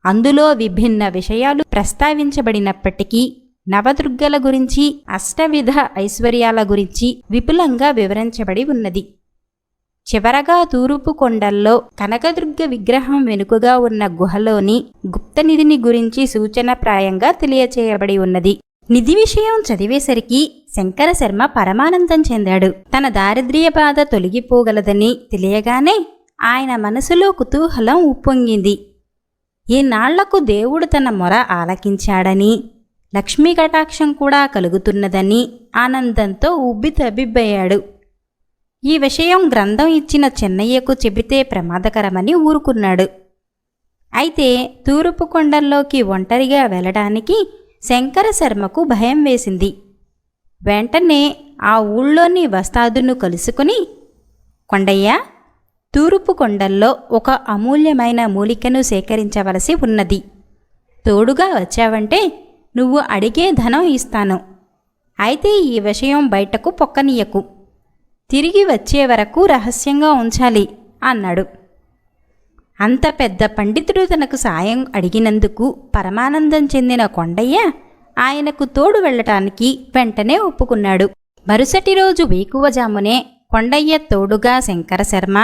అందులో విభిన్న విషయాలు ప్రస్తావించబడినప్పటికీ నవదుర్గల గురించి, అష్టవిధ ఐశ్వర్యాల గురించి విపులంగా వివరించబడి ఉన్నది. చివరగా తూర్పు కొండల్లో కనకదుర్గ విగ్రహం వెనుకగా ఉన్న గుహలోని గుప్తనిధిని గురించి సూచనప్రాయంగా తెలియచేయబడి ఉన్నది. నిధి విషయం చదివేసరికి శంకరశర్మ పరమానందం చెందాడు. తన దారిద్ర్య బాధ తొలగిపోగలదని తెలియగానే ఆయన మనసులో కుతూహలం ఉప్పొంగింది. ఈనాళ్లకు దేవుడు తన మొర ఆలకించాడని, లక్ష్మీ కటాక్షం కూడా కలుగుతున్నదని ఆనందంతో ఉబ్బితబ్బిబ్బయ్యాడు. ఈ విషయం గ్రంథం ఇచ్చిన చెన్నయ్యకు చెబితే ప్రమాదకరమని ఊరుకున్నాడు. అయితే తూర్పు కొండల్లోకి ఒంటరిగా వెళ్ళడానికి శంకరశర్మకు భయం వేసింది. వెంటనే ఆ ఊళ్ళోని వస్తాదును కలుసుకుని, కొండయ్య, తూర్పు కొండల్లో ఒక అమూల్యమైన మూలికను సేకరించవలసి ఉన్నది. తోడుగా వచ్చావంటే నువ్వు అడిగే ధనం ఇస్తాను. అయితే ఈ విషయం బయటకు పొక్కనీయకు. తిరిగి వచ్చే వరకు రహస్యంగా ఉంచాలి అన్నాడు. అంత పెద్ద పండితుడు తనకు సాయం అడిగినందుకు పరమానందం చెందిన కొండయ్య ఆయనకు తోడు వెళ్ళటానికి వెంటనే ఒప్పుకున్నాడు. మరుసటి రోజు వేకువజామునే కొండయ్య తోడుగా శంకరశర్మ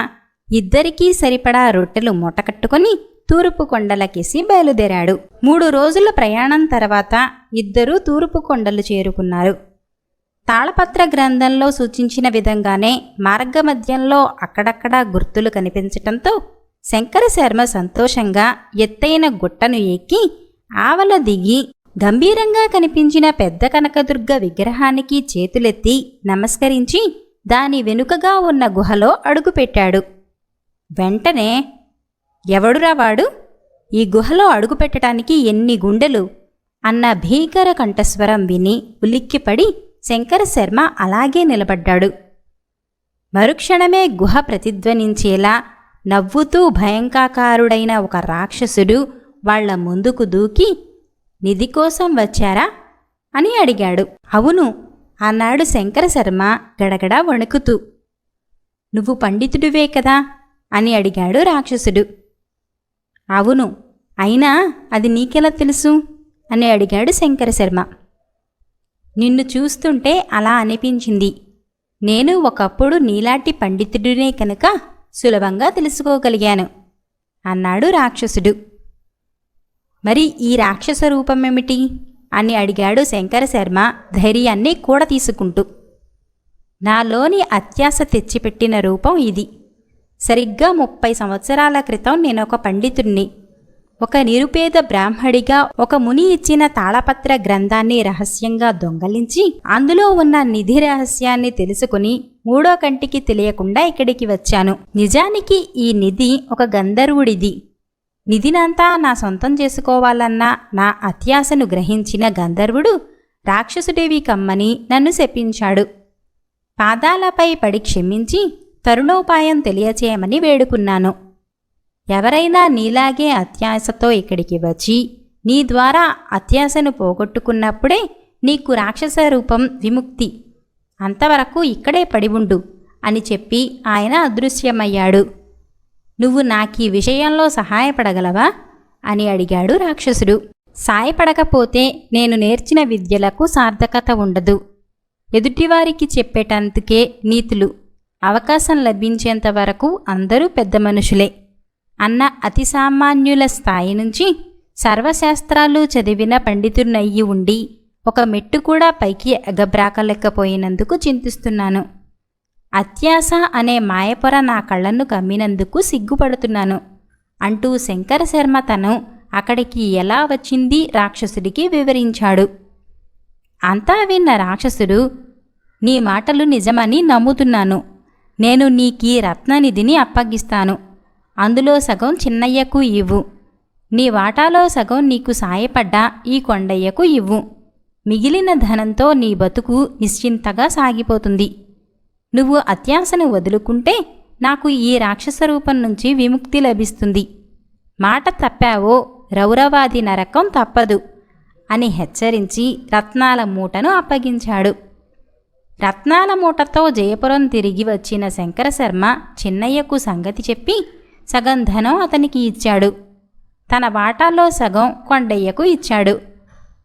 ఇద్దరికీ సరిపడా రొట్టెలు మూటకట్టుకుని తూర్పు కొండలకేసి బయలుదేరాడు. 3 రోజుల ప్రయాణం తర్వాత ఇద్దరూ తూర్పు కొండలు చేరుకున్నారు. తాళపత్ర గ్రంథంలో సూచించిన విధంగానే మార్గమధ్యంలో అక్కడక్కడా గుర్తులు కనిపించటంతో శంకరశర్మ సంతోషంగా ఎత్తైన గుట్టను ఎక్కి ఆవల దిగి గంభీరంగా కనిపించిన పెద్ద కనకదుర్గ విగ్రహానికి చేతులెత్తి నమస్కరించి దాని వెనుకగా ఉన్న గుహలో అడుగుపెట్టాడు. వెంటనే, ఎవడురా వాడు? ఈ గుహలో అడుగుపెట్టడానికి ఎన్ని గుండెలు? అన్న భీకర కంఠస్వరం విని ఉలిక్కిపడి శంకరశర్మ అలాగే నిలబడ్డాడు. మరుక్షణమే గుహ ప్రతిధ్వనించేలా నవ్వుతూ భయంకాకారుడైన ఒక రాక్షసుడు వాళ్ల ముందుకు దూకి, నిధి కోసం వచ్చారా అని అడిగాడు. అవును అన్నాడు శంకరశర్మ గడగడా వణుకుతూ. నువ్వు పండితుడివే కదా అని అడిగాడు రాక్షసుడు. అవును, అయినా అది నీకెలా తెలుసు అని అడిగాడు శంకరశర్మ. నిన్ను చూస్తుంటే అలా అనిపించింది. నేను ఒకప్పుడు నీలాంటి పండితుడినే కనుక సులభంగా తెలుసుకోగలిగాను అన్నాడు రాక్షసుడు. మరి ఈ రాక్షస రూపమేమిటి అని అడిగాడు శంకరశర్మ ధైర్యాన్ని కూడా తీసుకుంటూ. నాలోని అత్యాశ తెచ్చిపెట్టిన రూపం ఇది. సరిగ్గా 30 సంవత్సరాల క్రితం నేనొక పండితుణ్ణి. ఒక నిరుపేద బ్రాహ్మడిగా ఒక ముని ఇచ్చిన తాళపత్ర గ్రంథాన్ని రహస్యంగా దొంగలించి అందులో ఉన్న నిధి రహస్యాన్ని తెలుసుకుని 3వ కంటికి తెలియకుండా ఇక్కడికి వచ్చాను. నిజానికి ఈ నిధి ఒక గంధర్వుడిది. నిధినంతా నా సొంతం చేసుకోవాలన్న నా అత్యాశను గ్రహించిన గంధర్వుడు రాక్షసుడివి కమ్మని నన్ను శపించాడు. పాదాలపై పడి క్షమించి తరుణోపాయం తెలియచేయమని వేడుకున్నాను. ఎవరైనా నీలాగే అత్యాశతో ఇక్కడికి వచ్చి నీ ద్వారా అత్యాశను పోగొట్టుకున్నప్పుడే నీకు రాక్షస రూపం విముక్తి. అంతవరకు ఇక్కడే పడి ఉండు అని చెప్పి ఆయన అదృశ్యమయ్యాడు. నువ్వు నాకీ విషయంలో సహాయపడగలవా అని అడిగాడు రాక్షసుడు. సాయపడకపోతే నేను నేర్చిన విద్యలకు సార్థకత ఉండదు. ఎదుటివారికి చెప్పేటందుకే నీతులు. అవకాశం లభించేంత వరకు అందరూ పెద్ద మనుషులే అన్న అతి సామాన్యుల స్థాయి నుంచి సర్వశాస్త్రాలు చదివిన పండితున్నయ్యి ఉండి ఒక మెట్టు కూడా పైకి ఎగబ్రాకలేకపోయినందుకు చింతిస్తున్నాను. అత్యాశ అనే మాయపొర నా కళ్ళను కమ్మినందుకు సిగ్గుపడుతున్నాను అంటూ శంకరశర్మ తను అక్కడికి ఎలా వచ్చింది రాక్షసుడికి వివరించాడు. అంతా విన్న రాక్షసుడు, నీ మాటలు నిజమని నమ్ముతున్నాను. నేను నీకీ రత్ననిధిని అప్పగిస్తాను. అందులో సగం చిన్నయ్యకు ఇవ్వు. నీ వాటాలో సగం నీకు సాయపడ్డా ఈ కొండయ్యకు ఇవ్వు. మిగిలిన ధనంతో నీ బతుకు నిశ్చింతగా సాగిపోతుంది. నువ్వు అత్యాశను వదులుకుంటే నాకు ఈ రాక్షస రూపం నుంచి విముక్తి లభిస్తుంది. మాట తప్పావో రౌరవాది నరకం తప్పదు అని హెచ్చరించి రత్నాల మూటను అప్పగించాడు. రత్నాల మూటతో జయపురం తిరిగి వచ్చిన శంకరశర్మ చిన్నయ్యకు సంగతి చెప్పి సగం ధనం అతనికి ఇచ్చాడు. తన వాటాలో సగం కొండయ్యకు ఇచ్చాడు.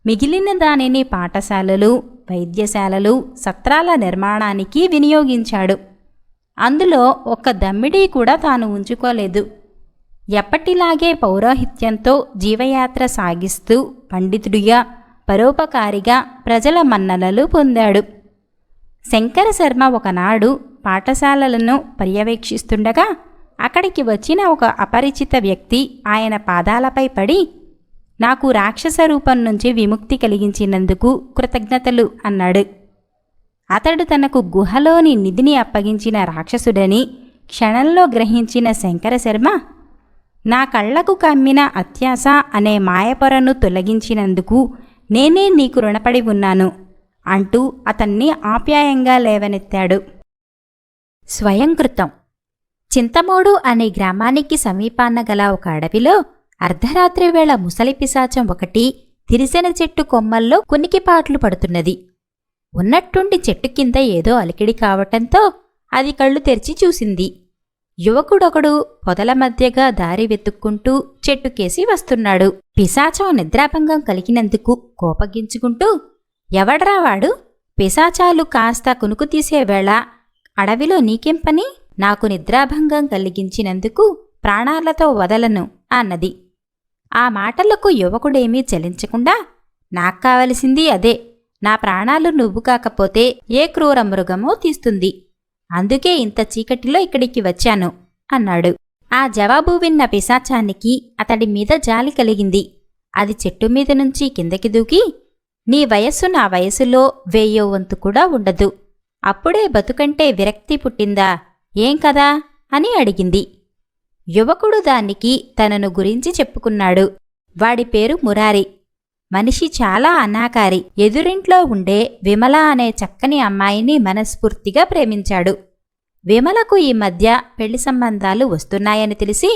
మిగిలిన దానిని పాఠశాలలు, వైద్యశాలలు, సత్రాల నిర్మాణానికి వినియోగించాడు. అందులో ఒక్క దమ్మిడీ కూడా తాను ఉంచుకోలేదు. ఎప్పటిలాగే పౌరోహిత్యంతో జీవయాత్ర సాగిస్తూ పండితుడిగా, పరోపకారిగా ప్రజల మన్ననలు పొందాడు. శంకరశర్మ ఒకనాడు పాఠశాలలను పర్యవేక్షిస్తుండగా అక్కడికి వచ్చిన ఒక అపరిచిత వ్యక్తి ఆయన పాదాలపై పడి, నాకు రాక్షస రూపం నుంచి విముక్తి కలిగించినందుకు కృతజ్ఞతలు అన్నాడు. అతడు తనకు గుహలోని నిధిని అప్పగించిన రాక్షసుడని క్షణంలో గ్రహించిన శంకరశర్మ, నా కళ్లకు కమ్మిన అత్యాశ అనే మాయపొరను తొలగించినందుకు నేనే నీకు రుణపడి ఉన్నాను అంటూ అతన్ని ఆప్యాయంగా లేవనెత్తాడు. స్వయంకృతం. చింతమోడు అనే గ్రామానికి సమీపాన గల ఒక అడవిలో అర్ధరాత్రి వేళ ముసలి పిశాచం ఒకటి తిరిసెన చెట్టు కొమ్మల్లో కునికిపాట్లు పడుతున్నది. ఉన్నట్టుండి చెట్టు కింద ఏదో అలికిడి కావటంతో అది కళ్ళు తెరిచి చూసింది. యువకుడొకడు పొదల మధ్యగా దారి వెతుక్కుంటూ చెట్టుకేసి వస్తున్నాడు. పిశాచం నిద్రాభంగం కలిగినందుకు కోపగించుకుంటూ, ఎవడ్రా వాడు? పిశాచాలు కాస్త కునుకు తీసే వేళ అడవిలో నీకేం పని? నాకు నిద్రాభంగం కలిగించినందుకు ప్రాణాలతో వదలను అన్నది. ఆ మాటలకు యువకుడేమీ చలించకుండా, నాక్కావలసింది అదే. నా ప్రాణాలు నువ్వు కాకపోతే ఏ క్రూర మృగమో తీస్తుంది. అందుకే ఇంత చీకటిలో ఇక్కడికి వచ్చాను అన్నాడు. ఆ జవాబు విన్న పిశాచానికి అతడి మీద జాలి కలిగింది. అది చెట్టు మీద నుంచి కిందకి దూకి, నీ వయస్సు నా వయసులో 1000 వంతు కూడా ఉండదు. అప్పుడే బతుకంటే విరక్తి పుట్టిందా ఏం కదా అని అడిగింది. యువకుడు దానికి తనను గురించి చెప్పుకున్నాడు. వాడి పేరు మురారి. మనిషి చాలా అనాకారి. ఎదురింట్లో ఉండే విమల అనే చక్కని అమ్మాయిని మనస్ఫూర్తిగా ప్రేమించాడు. విమలకు ఈ మధ్య పెళ్లి సంబంధాలు వస్తున్నాయని తెలిసి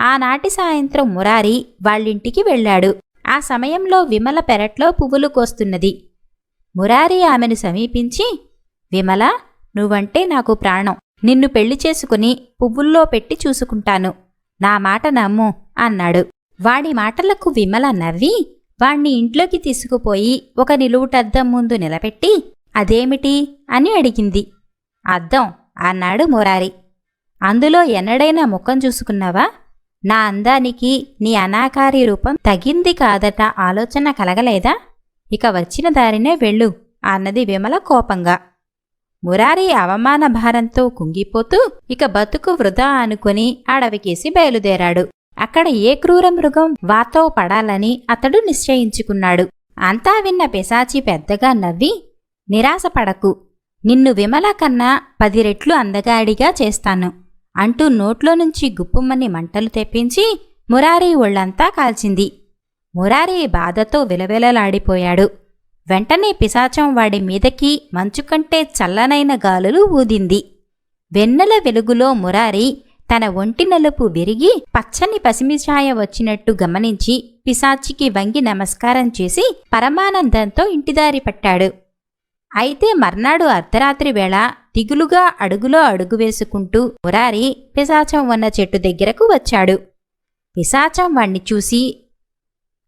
ఆనాటి సాయంత్రం మురారి వాళ్ళింటికి వెళ్ళాడు. ఆ సమయంలో విమల పెరట్లో పువ్వులు కోస్తున్నది. మురారి ఆమెను సమీపించి, విమల, నువ్వంటే నాకు ప్రాణం. నిన్ను పెళ్లి చేసుకుని పువ్వుల్లో పెట్టి చూసుకుంటాను. నా మాట నమ్ము అన్నాడు. వాడి మాటలకు విమల నవ్వి వాణ్ణి ఇంట్లోకి తీసుకుపోయి ఒక నిలువుటద్దం ముందు నిలబెట్టి, అదేమిటి అని అడిగింది. అద్దం అన్నాడు మురారి. అందులో ఎన్నడైనా ముఖం చూసుకున్నావా? నా అందానికి నీ అనాకారి రూపం తగింది కాదట ఆలోచన కలగలేదా? ఇక వచ్చిన దారినే వెళ్ళు అన్నది విమల కోపంగా. మురారి అవమాన భారంతో కుంగిపోతూ ఇక బతుకు వృధా అనుకుని అడవికేసి బయలుదేరాడు. అక్కడ ఏ క్రూర మృగం వాతో పడాలని అతడు నిశ్చయించుకున్నాడు. అంతా విన్న పిశాచి పెద్దగా నవ్వి, నిరాశపడకు, నిన్ను విమల కన్నా 10 రెట్లు అందగాడిగా చేస్తాను అంటూ నోట్లో నుంచి గుప్పుమని మంటలు తెప్పించి మురారి ఒళ్లంతా కాల్చింది. మురారి బాధతో విలవిలలాడిపోయాడు. వెంటనే పిశాచం వాడి మీదకి మంచుకంటే చల్లనైన గాలులు ఊదింది. వెన్నెల వెలుగులో మురారి తన ఒంటి నలుపు విరిగి పచ్చని పసిమిఛాయ వచ్చినట్టు గమనించి పిశాచికి వంగి నమస్కారం చేసి పరమానందంతో ఇంటిదారి పట్టాడు. అయితే మర్నాడు అర్ధరాత్రి వేళ దిగులుగా అడుగులో అడుగు వేసుకుంటూ మురారి పిశాచం ఉన్న చెట్టు దగ్గరకు వచ్చాడు. పిశాచం వాణ్ణి చూసి,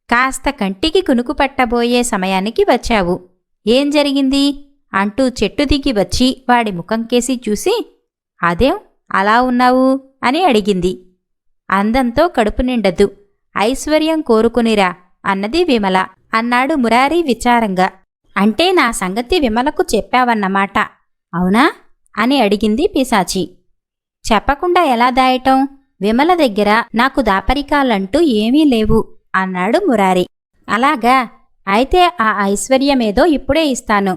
కాస్త కంటికి కునుకు పట్టబోయే సమయానికి వచ్చావు. ఏం జరిగింది అంటూ చెట్టు దిగి వచ్చి వాడి ముఖంకేసి చూసి, అదేం అలా ఉన్నావు అని అడిగింది. అందంతో కడుపు నిండదు, ఐశ్వర్యం కోరుకునిరా అన్నది విమల అన్నాడు మురారి విచారంగా. అంటే నా సంగతి విమలకు చెప్పావన్నమాట, అవునా అని అడిగింది పిశాచి. చెప్పకుండా ఎలా దాయటం? విమల దగ్గర నాకు దాపరికాలంటూ ఏమీ లేవు అన్నాడు మురారి. అలాగా, అయితే ఆ ఐశ్వర్యమేదో ఇప్పుడే ఇస్తాను,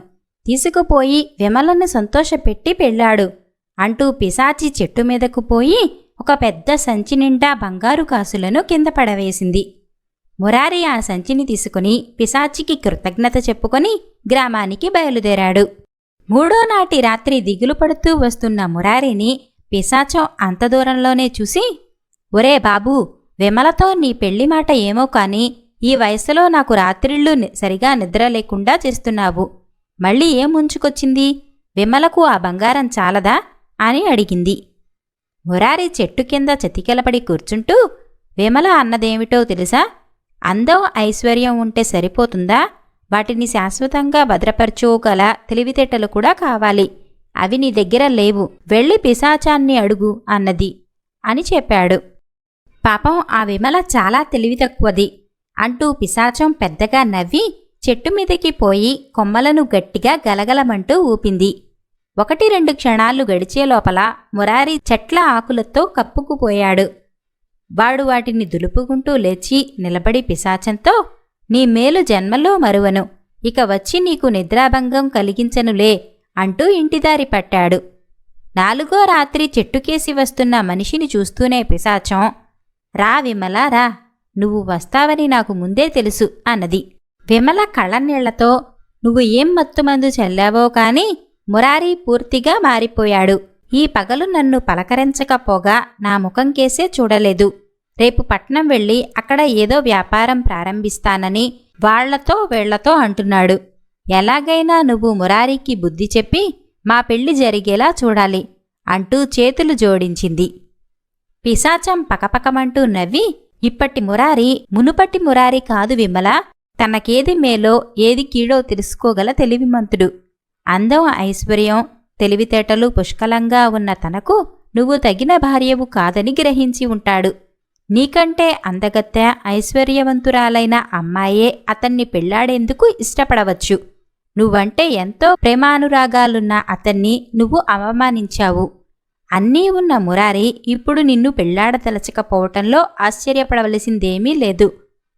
తీసుకుపోయి విమలను సంతోషపెట్టి పెళ్ళాడు అంటూ పిశాచి చెట్టు మీదకు పోయి ఒక పెద్ద సంచి నిండా బంగారు కాసులను కింద పడవేసింది. మురారి ఆ సంచిని తీసుకుని పిశాచికి కృతజ్ఞత చెప్పుకొని గ్రామానికి బయలుదేరాడు. 3వ నాటి రాత్రి దిగులు పడుతూ వస్తున్న మురారిని పిశాచం అంత దూరంలోనే చూసి, ఒరే బాబూ, విమలతో నీ పెళ్లి మాట ఏమో కాని ఈ వయసులో నాకు రాత్రిళ్ళు సరిగా నిద్ర లేకుండా చేస్తున్నావు. మళ్ళీ ఏం ముంచుకొచ్చింది? విమలకు ఆ బంగారం చాలదా అని అడిగింది. మురారి చెట్టు కింద చతికెలపడి కూర్చుంటూ, విమల అన్నదేమిటో తెలుసా? అందం ఐశ్వర్యం ఉంటే సరిపోతుందా? వాటిని శాశ్వతంగా భద్రపరచుకోగల తెలివితేటలు కూడా కావాలి. అవి నీ దగ్గర లేవు, వెళ్ళి పిశాచాన్ని అడుగు అన్నది అని చెప్పాడు. పాపం ఆ విమల చాలా తెలివి తక్కువది అంటూ పిశాచం పెద్దగా నవ్వి చెట్టు మీదకి పోయి కొమ్మలను గట్టిగా గలగలమంటూ ఊపింది. 1-2 క్షణాలు గడిచే లోపల మురారి చెట్ల ఆకులతో కప్పుకుపోయాడు. వాడు వాటిని దులుపుకుంటూ లేచి నిలబడి పిశాచంతో, నీ మేలు జన్మలో మరువను, ఇక వచ్చి నీకు నిద్రాభంగం కలిగించనులే అంటూ ఇంటిదారి పట్టాడు. 4వ రాత్రి చెట్టుకేసి వస్తున్న మనిషిని చూస్తూనే పిశాచం, రా విమల రా, నువ్వు వస్తావని నాకు ముందే తెలుసు అన్నది. విమల కళ్ళనీళ్లతో, నువ్వు ఏం మత్తుమందు చల్లావో కాని మురారి పూర్తిగా మారిపోయాడు. ఈ పగలు నన్ను పలకరించకపోగా నా ముఖం కేసే చూడలేదు. రేపు పట్నం వెళ్ళి అక్కడ ఏదో వ్యాపారం ప్రారంభిస్తానని వాళ్లతో వీళ్లతో అంటున్నాడు. ఎలాగైనా నువ్వు మురారికి బుద్ధి చెప్పి మా పెళ్లి జరిగేలా చూడాలి అంటూ చేతులు జోడించింది. పిశాచం పకపకమంటూ నవ్వి, ఇప్పటి మురారి మునుపటి మురారి కాదు విమల. తనకేది మేలో ఏది కీడో తెలుసుకోగల తెలివిమంతుడు. అందం, ఐశ్వర్యం, తెలివితేటలు పుష్కలంగా ఉన్న తనకు నువ్వు తగిన భార్యవు కాదని గ్రహించి ఉంటాడు. నీకంటే అందగత్తె, ఐశ్వర్యవంతురాలైన అమ్మాయే అతన్ని పెళ్లాడేందుకు ఇష్టపడవచ్చు. నువ్వంటే ఎంతో ప్రేమానురాగాలున్న అతన్ని నువ్వు అవమానించావు. అన్నీ ఉన్న మురారి ఇప్పుడు నిన్ను పెళ్లాడదలచకపోవటంలో ఆశ్చర్యపడవలసిందేమీ లేదు.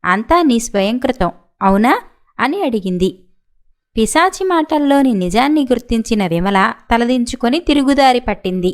అంతా నీ స్వయంకృతం, అవునా అని అడిగింది. పిశాచి మాటల్లోని నిజాన్ని గుర్తించిన విమల తలదించుకొని తిరుగుదారి పట్టింది.